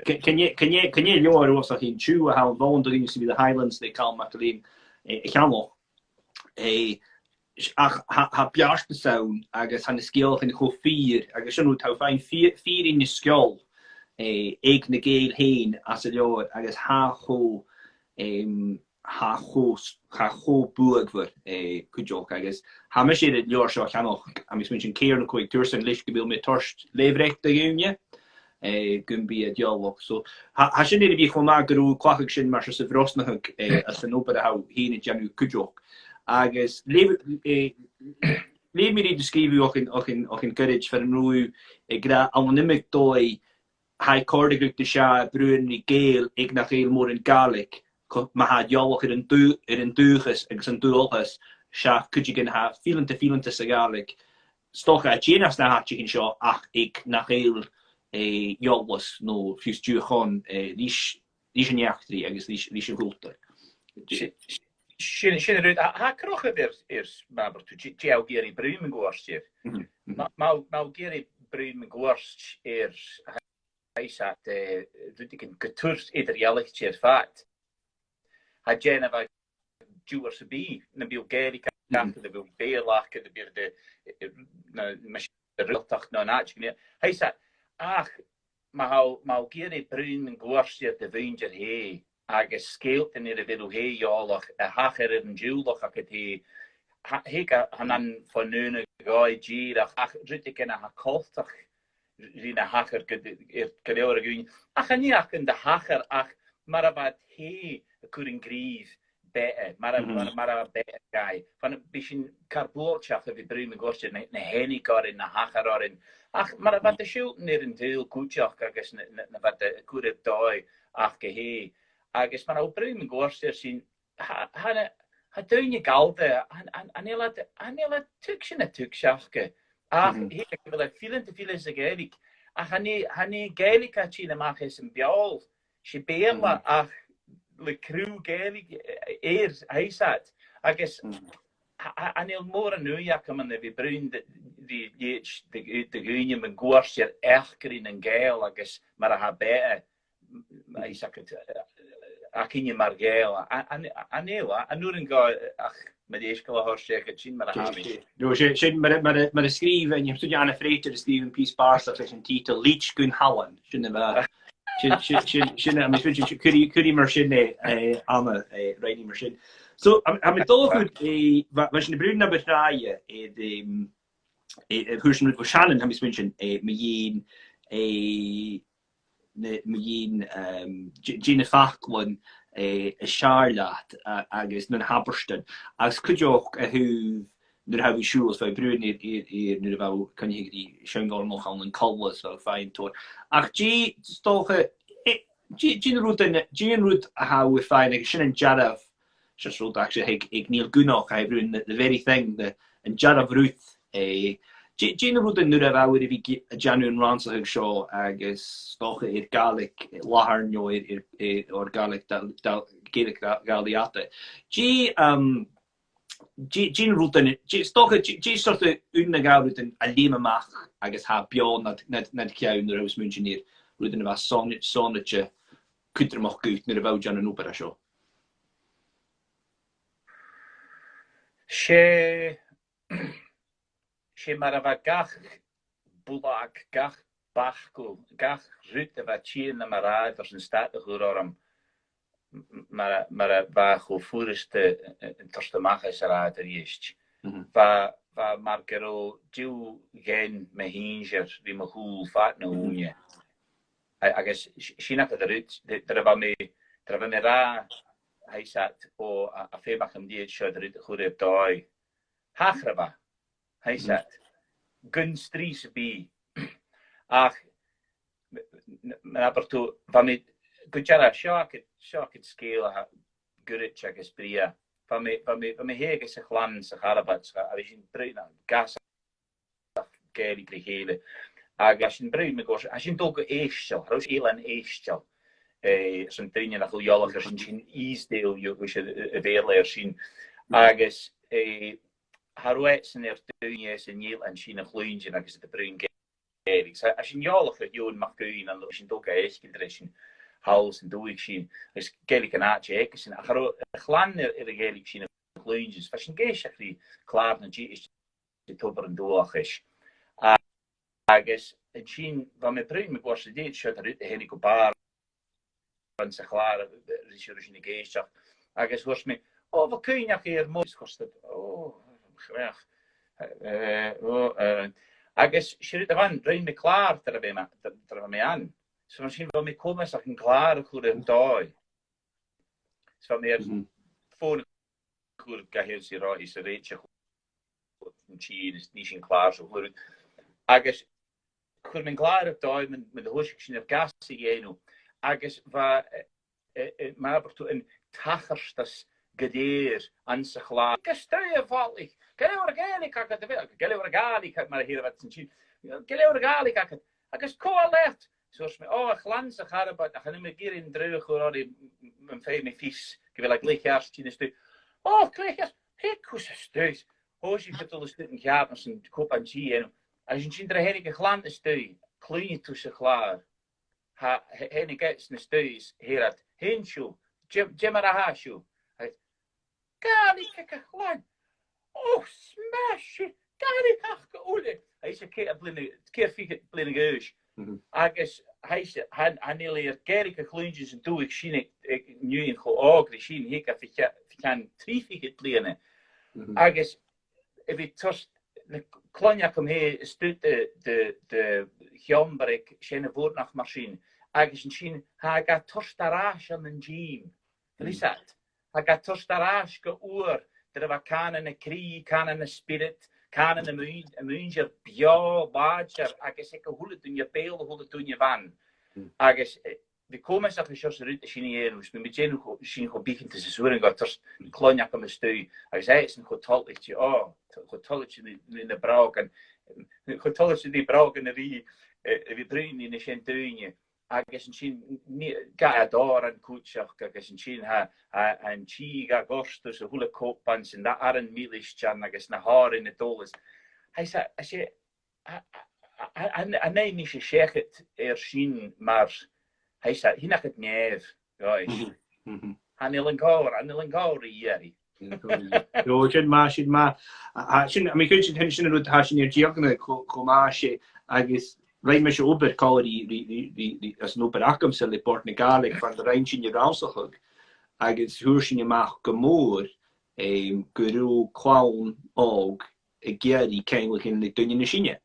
can you jaar was ook geen chu how long do you see the Highlands they call McLean Agallamh ha piachte sound agus han skill in go 4 agus no how fine 4 in je skull eag na gael heen as a jaar agus ha go buig voor kujok agus ha me sé het jaar so nog am mis min keer no quick tursen lich gebil met torst leefrecht de gunje gun be het jaalok so ha sin net bi ma gro kwach sin mar se vrosnach as an oper ha heen het janu kujok agus leef me die skrif och in courage van roe gra anonymik doi hai cordig de sha bruin i geel ik nach heel more in Gaelic ma had jaalok in duges en zijn doelges Seach could you gyn ha feeling to Agallamh stoch a Janas na hat chicken shaw ach ik nach heel jolwas no fus duchon lis jachtri agus lis hulter. Sin ryd, ha crochyd i'r mabr tu jiaw geri brym yn gwarst i'r. Mau geri brym yn gwarst i'r haisat rydych yn gytwrs i'r ialich i'r ffat. Ha jen efo diwr sy'n bi, na biw geri gant, na biw beilach, na biw de ryltach na'n ach. Haisat, ach, mau geri brym yn gwarst i'r dyfyndir hei. Agus skeelt in i'r fydw hei iolach, hacher yn diwlach ac ydy hega hanan van nune goi gir ach rydych yn ha coltach rina hacher i'r galeor ag yw'n ach ani ach yn da hacher ach mar abad hei y cwrin grif bete mar abad bete gai van bysyn carbolchach y fi brym yn gwrsio na henig orin na hacher orin ach mar abad y siwlten i'r yn dyl gwtioch agus na bad y cwrdd doi ach ge hei agus man o brym yn gwrsio sy'n ha dyn i galde anela tug sy'n y tug siachge ach hyn ac fel filen te filen sy'n geilig ach hannu geilig a ti'n amach ys yn biol si beirla ach le crw geilig heisad agus anel môr yn nwy ac am yna fi bryn di gwynion yn gwrsio echgrin yn geil agus mar a ha bete ac un mar gael. Anela, anwyr yn gael, ach, mae di eisgol o horsech a ti'n mar a hami. No, mae'r ysgrif, yn ymwneud â'n effreitr Stephen P. Sparks ac yn titl Leach Gwyn Hallan. Sy'n yma, cwri mar sy'n am y rhaid mar sy'n. So, am y dolwch fe sy'n y bryd na beth rai hwrs yn rhaid fo Shannon, am ysgrif sy'n, Gina Facklin Charlotte agus nun Haberston agus cudioch a hu nur ha vi siúls fe brún nur va kan hi di sjöngol noch an en collas fel fein tor ach G stoche Gina rút a ha we fein ag sin an jaraf just rút actually ag Neil Gunnoch ha brún the very thing the an jaraf rút Gina rút an nur a vi a Januan Ransel show agus stoche Gàidhlig Dhàil or Gàidhlig Dhàil Riata. Gina rút an stoche sort of unna gaurút an a limamach agus ha bion nad ciawn nur haus munsinir rút an a sonitje kudramach gut nur a vau Jan an opera show. She mar a gach bwlag, gach bachgwl, gach rwyd a fa tîn na marad os yn stad o chwr oram mar a fach o ffwrst yn torstamach as a rad ar eist. Fa mar gyro diw gen me hinsir fi ma hwl fat na hwnnw. Agus sy'n ac ydw rwyd, dyra fa me ra haisat o a ffebach am died sio dy rwyd chwr eb doi. Hachra fa. Haisat, gyn stris y bi. Ach, mae'n abertw, fa mi, gwydjara, sioc yn sgil a gwryd ag ysbria. Fa mi heg ys eich lan sy'ch arabat, a fi sy'n bryd na, gas a gael i gri hele. Ag a sy'n bryd me gos, a sy'n dog o eisiol, rhaws eilan eisiol. Sy'n drinio na chwliolach, a sy'n isdeil yw y feirle, sy'n agos, harwet sy'n dynia sy'n nil yn sy'n chlwynjyn ac ysd y bryn gerig. A sy'n iolach y diwn mach gwyn an sy'n doga eisgyd dre sy'n hawl sy'n dwyg sy'n ys gerig yn ati eg sy'n ach ar y chlan yr y gerig sy'n chlwynjyn. Fa sy'n geisach chi clar na di ys y tobar yn dwach ys. Agus yn sy'n fa me bryn me gwrs y dyd sy'n ar y henig o bar yn sy'n clar rysio sy'n y geisach. Agus gwrs me, o fa cynach i'r mwys gwrs agus siarad afan, rhaid me clar dyra fe me an. So fan sy'n fel me comas ac yn clar y chwr yn doi. So fan me'r ffôn y chwr gahir sy'n roi sy'n reitio chwr yn tîn, ni sy'n clar so chwr. Agus chwr me'n clar y doi, mae'n hwysig sy'n yr gas i enw. Agus fa, mae'n abertw yn tacharstas gadir an sa chla. Gastau fallich. Gelewer gaelig agad fel. Gelewer gaelig agad mar hier wat sin. Gelewer gaelig agad. Agus comhairleach. Soos me glans a charabad a chan me gir in drug oor die mijn fei me fies. Gewel ik lichtjaars tien stu. Lichtjaars. Hek kus stuis. Hoos je het al stuk in gaap as een kop aan zie en as je sien er henige glan is stu. Klein tussen klaar. Ha henige is ne stuis herat. Henshoe. Jemarahaashoe. Gaelig agad glan. Smash it. Gaelig agad oide. Hij is een keer figet blinde geus. Agus han nearly gerige gloentjes en toe ik zie ik nu in geoog die zien ik af ik kan triefig blene agus if it tost de klanja kom he stut de jamberik schene woordnachtmachine agus en zien ha ga torstaraas aan een gym is dat ha ga torstaraas ge oor dat er kanen een krie kanen een spirit Kan een muntje bio badger agus ik hoe doen je peel hoe doen je van agus de komen zag je zo uit de Chinees met je nog zien hoe begint te zoeken gaat er klonja komen stui hij zei is een gotalletje gotalletje in de braak en gotalletje die braak en wie bruin in de centunie agus een zien ga daar en koetsach agus een zien en chiga gostus so hoe kopans en daar een milischan agus na haar in het dollars hij zei als je nee niet je zegt zien maar hij zei hier naar het neer ja aan de linker hier Jo, jen ma sin ma. Sin mi kun sin tension rut ha sin geogna komache agus Rein me se ober call die as an ober akam se le port na Gàidhlig van de rein sin je rausachug agus huur sin je maach gemoor guru kwaun og geri keinlich in de dunje na sinje.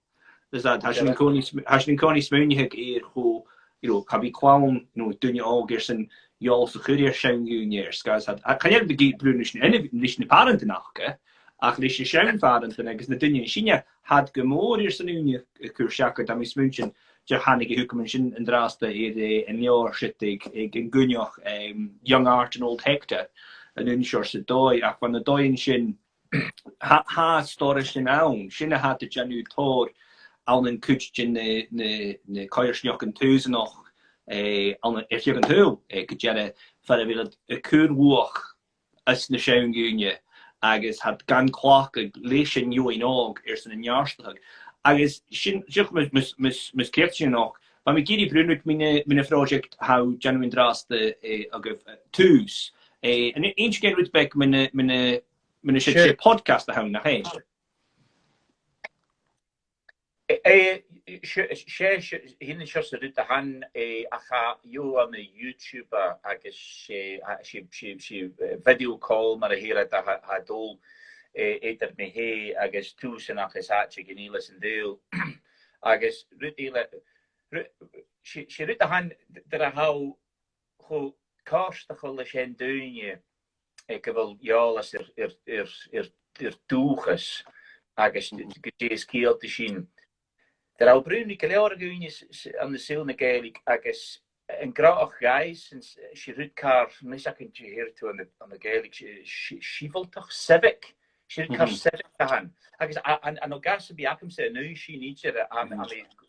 Dus dat has sin koni smeunje ho kabi kwaun dunje og sin jol se chuir sein juniors gas had kan je de geet brunish en lich parent nachke ach lich sein parent agus na dunje sinje had gemoor san unie kurschakke da mis münchen je hanige hukumen sin en draste en jaar shittig in gunjoch young art and old hector en unshore se doi ach van de doin sin ha storish in aun sinne had de janu tor al en kutjin ne koiersjochen tuzen noch an je kan heel gedjenne verder wil het kurwoch as na seungunje agus had gan clock lechen you in og in jaarstag agus mis keertje nog maar me giri brunut mine project how genuine draste toes en eentje keer with back mine podcast hou nach heen hin just ut han acha you on the YouTuber agus she video call mar here ha dol eter me he agus tusen agus atje geniles en deel agus she rut han der how ho kost gole hen dunje ik wil ja as doeges agus gees kiel te zien Der Ó Broin an de silne Gàidhlig agus en graach gais en si rudkar mis ik hier to an de Gàidhlig sivoltoch sevik si rudkar sevik han agus an o gas bi akem se nu si nietje an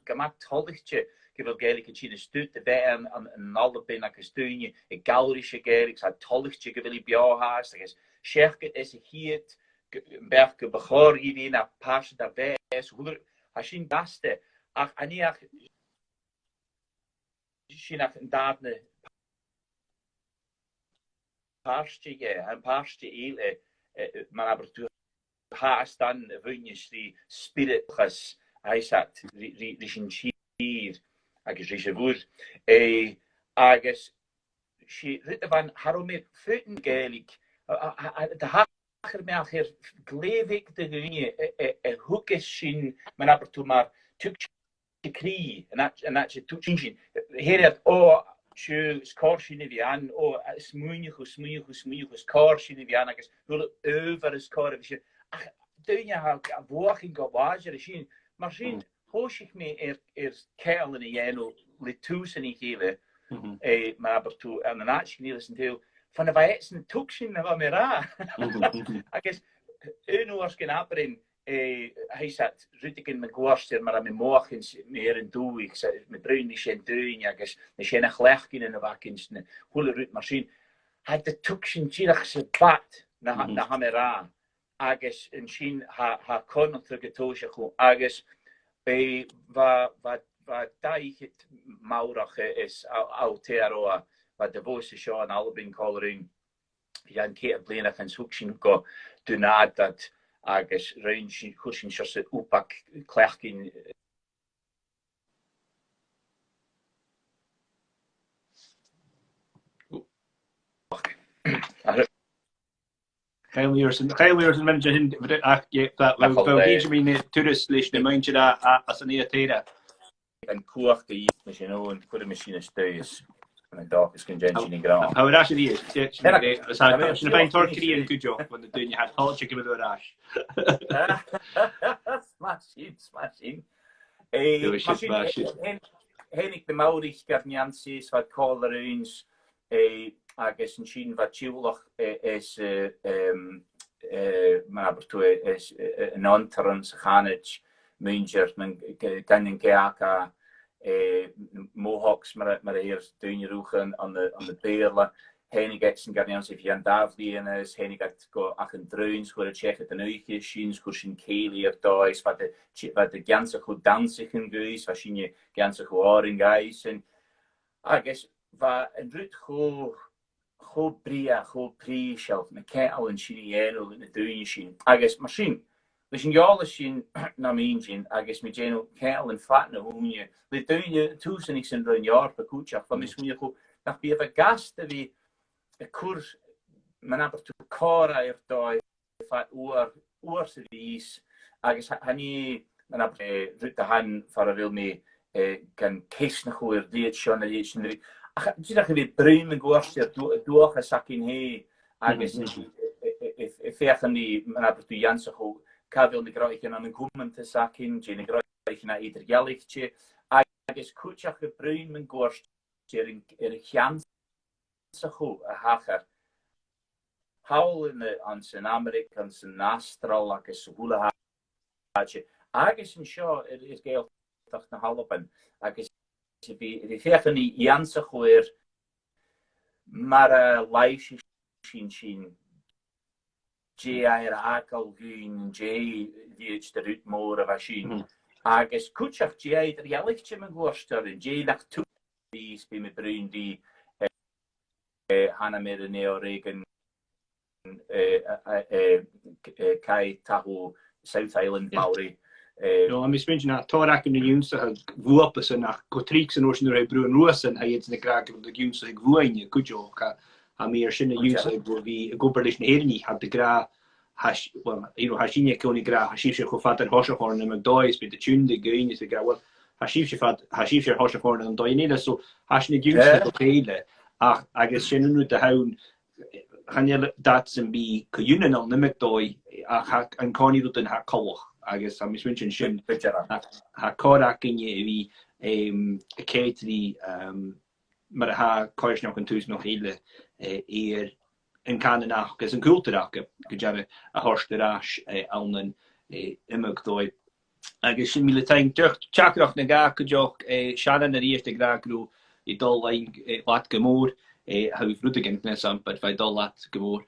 gemak tollichtje gewil Gàidhlig si de stut de we an alle bin agus dunje e galerische Gàidhlig sa tollichtje gewil bia haast agus scherket is hiet berke begor hier na pas da wees hoe Ashin baste ach aniach shinach dadne parstige en parstige ile man aber tu haast dan wunjes die spiritgas aisat die shin chier agus rise woord agus she rit van haromir futen Gàidhlig de acher meach her glevik de gunje hoekes sin men aber to maar tuk kri en dat je toetsin her het scorsine vi aan smuige scorsine vi aan agus wil over is kar ach dunje ha woaching go wager sin maar sin hoos ik me keil in jeno le toes in gewe maar aber to en de nationale deel van de wijzen toeksin van mij ra. Agus, oors gen abrin, hij zat rutigen met gwaster, maar aan morgens meer en doe ik met bruin die zijn duin, agus, de zijn glechtkin in de wakins, de hele rut machine. Hij de toeksin tjilach se bat na hamera, agus en zien ha kon terug het toosje goed, agus bij wat daich het maurach is autero, wat de voice show en alle bin coloring. Jan keer bleenach en zoeksin go doen dat agus rein kusin just het opak klechkin. Chailíors an manager hin ach dat Benjamin tourist leis na muintse as an étéire. En koach de is you know en kude machine steus. En dag is congestion in ground. How it actually is. As I find Turkey and good job when the doing you had hot chicken with a rash. Smashing. Hennig de Maurich Garniansis wat Calderuins agus en Chine wat Dualchainntean is maar is een antarans ganage munger men kan geaka Mohawks maar hier doen je roegen aan de beerle. Hennig het Garnians if je aan Davlien is, hennig het go ach en druins voor het checken de neuke Chines kursin Kelier daar is wat de ganze goed dansen guys, wat je ganze goed guys en agus va en rut go pri shelf me ke al en Chiniano in de duin Chin agus machine dus een jale Chin na min agus me geno ke al en fat na hoenje de duin tusen ik zijn een jaar per koetjach van mis me go nach bi a gaste wie een koers man aber to kara er daar fat oor se is agus hani man aber rut de han for wil me kan kees na goer dit schon na dit zie dat je weer bruin en gwaster doorgezakt in he agus vechen die man hebt tu janse go ka wil de grootje aan een goemen te zakken je de grootje na ieder Gàidhlig agus kuchach ge bruin en gwaster in janse go a hacher haul in de aan zijn Amerikaanse nastral agus hule haatje agus in show is geel toch na halpen agus die vechen die janse goer maar lijstje zien J Agal Gun J die de Rutmoor was zien agus kuchach J er Gàidhlig me gwaster J nach toe die bij me bruin die Hanna meer de neoregen kai tahu South Island Maori. No, I'm mentioning that Dòrlach in the Junse had whoopers and go tricks and ocean the Bruin Rosen. I had in the crack of the Junse like Vuine, good job. I mean, in the Junse would be a good relation here. Had the gra hash, well, you know, Hashinia Koni gra, Hashish Kofat and Hoshahorn and McDoys, but the tune the green is the gra. Well, Hashish Hoshahorn and Doinida, so Hashin the Junse okay. I guess Shannon with the hound. Can you that's and be Kuyunan on the McDoy and Connie Luton ha Koch. I guess I'm mentioning Shin ha Kodak in ye a catering maar ha koers nog een thuis nog hele in Canada is een cultuur gejare a horste rash aan een McDoy. I guess Shin militair chakroch na ga kujok Shannon na eerste gragro I Dòrlach wat gemoor. How we've rooted some, but if I Dòrlach gemoor.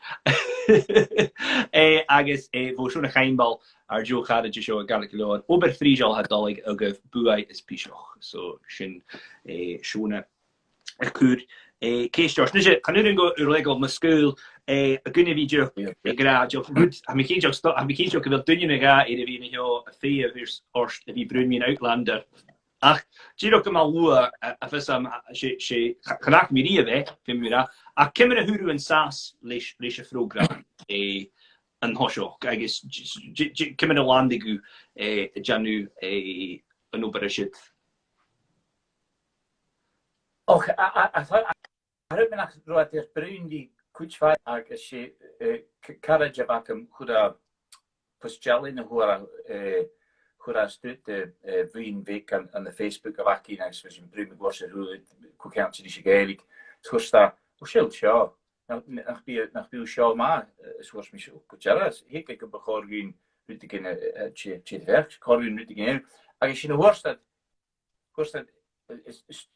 Agus vo schon a chainbal ar jo chad show a Gaelic Lord. Ober Friesal had Dòrlach agaf buai is pisoch. So shin shona a kur case Josh. Nisha can you go illegal my school a gunna video gra job good. I mean job stop I mean job wil dunne na ga in vi ho a fee of his orst if you brun me an Outlander. Ach, Giro mal lua a fesam she knak mi rive fim mira a kemmer huru en sas leis a frogra an hosho I guess kemmer landigu janu an operashit. Och I hope nach roat er bruin die kuchva agus she carriage bakem kuda postjalin hora Hura stood the Rinn week on the Facebook of Aki next was in Bruin was a rule cook out to the Gàidhlig Tusta Shield Shaw nach bí seo má suas mis goteras hé go bechorún rutigin verk choún rutigin agus sin hostad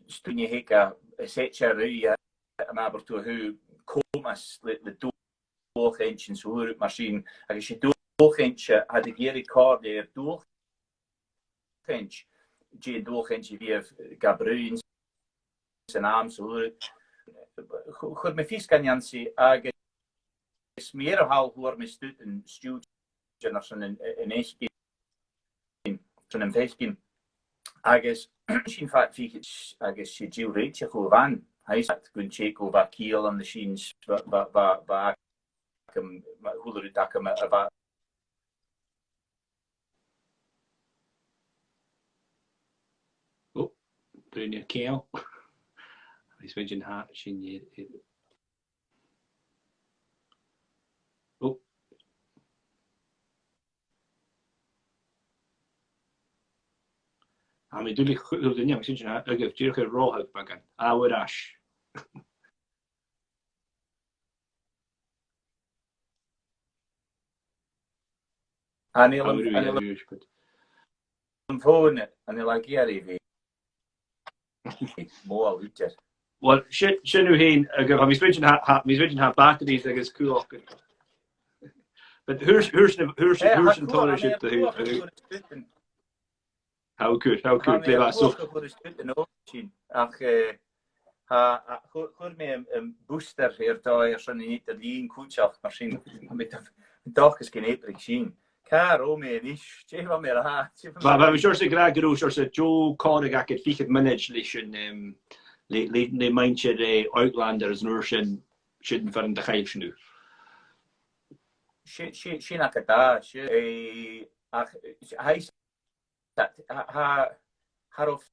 stúne héka séru an aber tú hu komas le Dualchainntean soúr mar sin agus sé Dualchainnte had a géri card er Dualchainnte Jé Dualchainnte vi Gabrún san am soúr chud me fís ganjansi agus mér a hall hoor me stut een stuúd san in éisgin san an féisgin agus sin fat fi agus sé dú réitse go van heis gunn sé go va kiel an de sin holer da a Brynja Keel. Is weet haar sin je. Oh. Mi doe ik goed op de nieuw. Ik zie je haar. Ik heb hier geen rol uitpakken. Oude ash. An fóne an la geri vi. Mó úter. Well, sin nu heen, mis weet haar batteries agus cool. But here's an tolerance to how good, they was so. Ach, chur me booster hier daar son niet de lean koetsach machine met dag is geen eprik zien. Car o me is, je van meer ha. Maar we zullen graag doen, zoals Joe Connick ik het ficht manage listen le mindje de Outlander is nur sin van de geef nu. Sin akada, ach hij haar of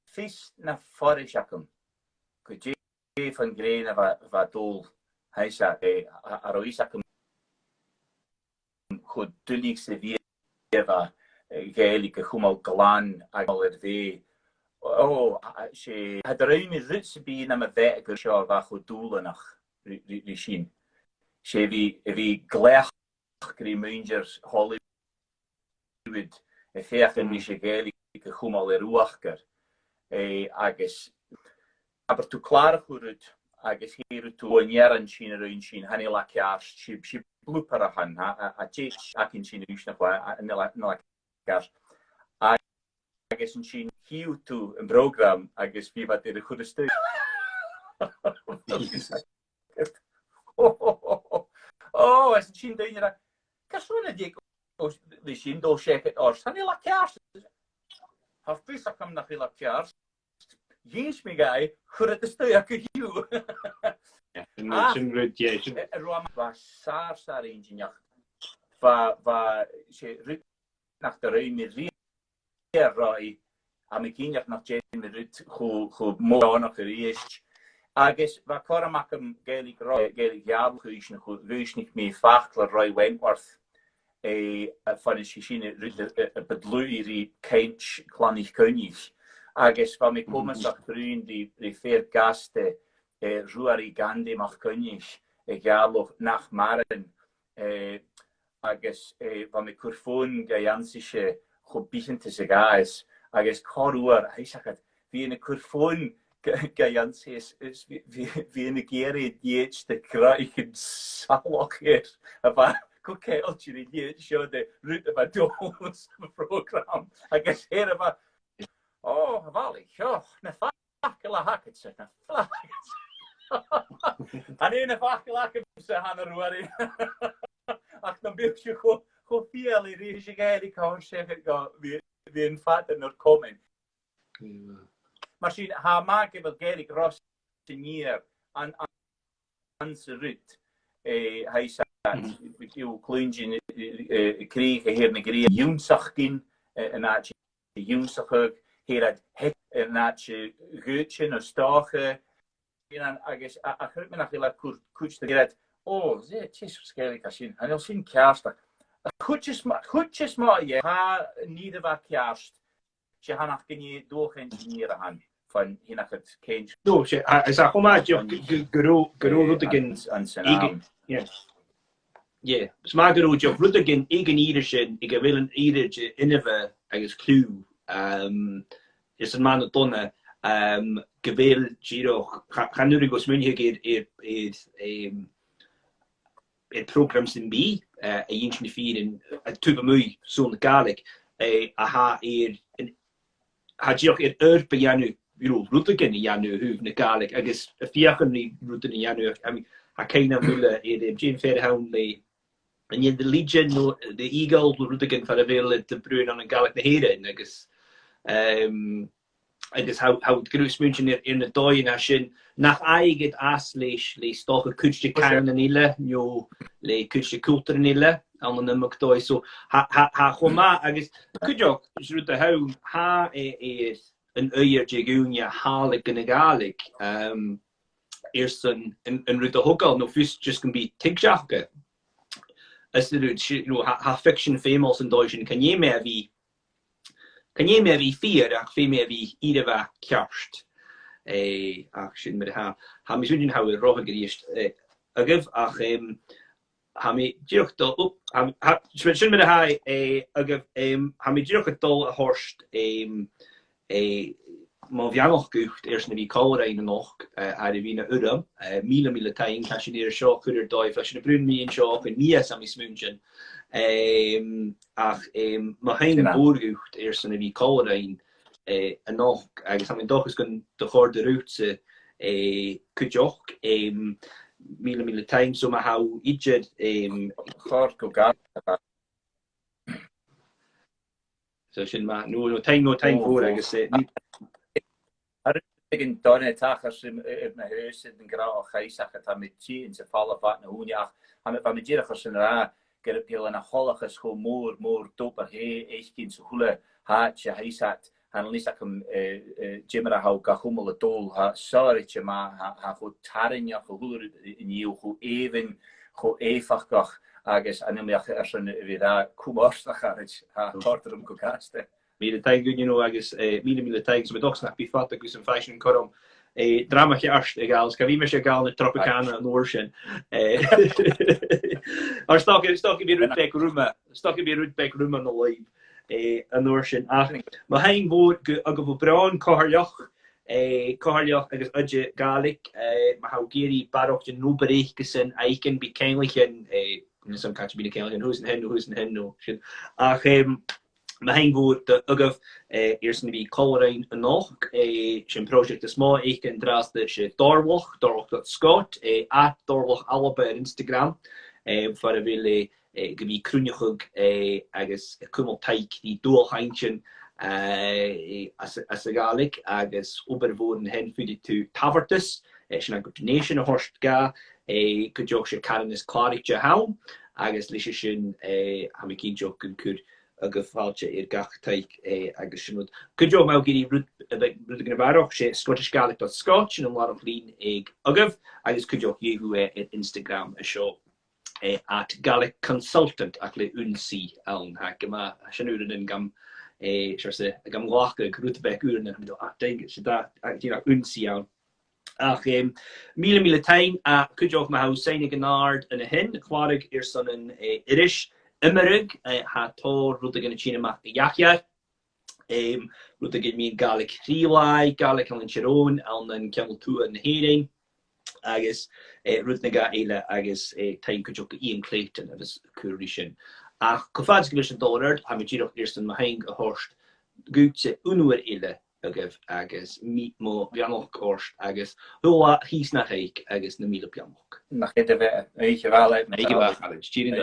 vis na forjakum. Could je van green wat dol. Hij zei aroisakum goed dulikse wie Gàidhlig chumal glan agal ve. Oh, she had ruim rutse bí na a bheith gur seo bha chu Dòrlach ri sin. Sé vi gléach grí mungers Hollywood féchan ní sé Gàidhlig chumal ruachgar agus aber tú klar churut agus hir tú an sin runn sin hanni la ceart si blúpar a han a té akin sin úsnach na ceart. Agus an sin hiú tú an program agus bhí wat a chud stu. Oh, as an sin daine Casúna dé lí sin dó séket ás. Tá la ceart. Tá frisacham nach la ceart. Dhéis mé gai chud a stu a go hiú. Roam va sár ingineach. Va sé rit nach de ruim ri roi a me cíneach nach Jane rut chu mónach a réist. Agus va choramach am Gàidhlig Dhàil Riata chu rúisnig mé fachla roi Wentworth fan is sin a bedlúí Keint chlánig Cúnig. Agus va me komasach brún die fér gaste ruarí gandé mach Cúnig Gàidhlig nach Maren agus va me curfón gajansiche chu bíchante se gáis agus choúar heisachad hí na curfón gajansis hí na géir déit de kraichin salach a bha go céiltí i déit seo de rút a bh dós program agus hé a bh bhí seo na facail a hacket se na an é na facail a se hanna ruarí ach na bil se chu fial i rí sé Gàidhlig cá sé go hí an fat an komen. Mar sin ha maak bh Gàidhlig Ross níir an sa rút heis clúngin kríig a hir na grí dúnsach gin an áit dúnsachug hé he an áit gútsin ó stáche agus a chuir me nach le cúte gé sé tí Gàidhlig a sin an sin cearstach. Chutjes má ha ní a bh cearst sé hannach gní Dualchainntean a han. van hinach het Cage. No, is a chomad gyrw rwydegyn An Sanam. Yeah, it's my good old job. Ruthergin, Egan Edershin, Igavilan Ederge, Innova, I guess Clue. Is a man of Donna. Gavel, Giro, Hanurigos Munhigid, it programs in B, a ancient feed in a Tubamui, so the Gaelic. Aha, Hajok it Bajanu, Ruthergin, Yanu, who the Gaelic. I guess a Fiakan Rutan Yanu. I mean, I kind of Muller, Jane Fairhound, and yet the Legion, the Eagle, Ruthergin for a veil at the Bruin on a Gaelic the Heren, I guess how Grus mentioned it in the Doyen Ashin, nach eiget Aslish, le stock a Kutche Karen and Illa, no, le Kutche Kulter and Illa, on the McDoy. So, Homa, I guess, could you, Ruta how, is an Uyer Jagunia, Harlic and a Gaelic, Earson and Ruta Hoggle, no, first just can be Tigjaka. As the ha fiction famous in Deutschen kan je meer wie vier ach veel meer wie ieder waar kerst action met ha mis win how roh geriest agif ach ha mi dirk do op ha switchen met ha agif ha mi dirk dol a horst maar vi nog gucht eerst na vi kalrein nog a de vina udam mile tein kashineer shock kuder doi flash na brun mi en shock en mi sam is munchen ach ma hein boergucht eerst na vi kalrein en nog agus am doch is gun de gorde route kujok mile tein so ma how ijet Chor go gat. so sin ma no time voor agus Ik donne tachas in na huis in gra geisach het met chi in se falle vat na hoenjach ha met van met jirachas in ra get pil en a hollages go moor doper he eichkin so hule haatje heisat han lisakum jimera hau ga hummel dol ha sorrytje ma ha go tarinja go hule in jou go even go efach gach agus animach ersen wieder kumastach ha harterum go gaste. Mire tijd agus mile tijd met dochs nach bifat agus een fashion korum drama arst egal ska vi me egal de tropicana en ocean ar stok weer rutbek rumma no leib an ocean ma hein woord agaf braun comhairleach agus udje Gaelic ma hou geri barok je no bereich gesen eiken be kenlichen some catch be kenlichen who's in hen no ach ma hein woord de agaf eerst na vi kalrein en nog sin project is ma ik en draste se dorlach.scot at dorlach allebe Instagram for a ville gebi krunjachug agus kummel teik die Dualchainntean as a Gaelic agus oberwoorden hen fudi to tavertus sin a good nation a horst ga kujok se karan is klarik je haun agus lisje sin ha mi kin joken kur agus fáilte gach teik agus sin could you mau giri rud barach sé scottishgaelic.scot sin an lá lín ag agah agus could you yehu Instagram a show at Gaelic consultant ach le unsi an ha gama sin uren gam gam lacha grútbek uren en ding se da unsi an ach mile tein a could you ma sein genard en a hin chwarig son an irish Immerig ha tor rudagin China mak the yakya rudagin me Gaelic Rilai Gaelic an Chiron and then Camel 2 and Hering agus rudnaga ele agus time kujok Ian Clayton agus Curishin ach kofad's commission dollar ha mi jirok eerst ma hang a horst gutse unwer ele agus meet mo vianoch orst agus hula his na heik agus na mile pianoch Nach het we eentje wel uit cheating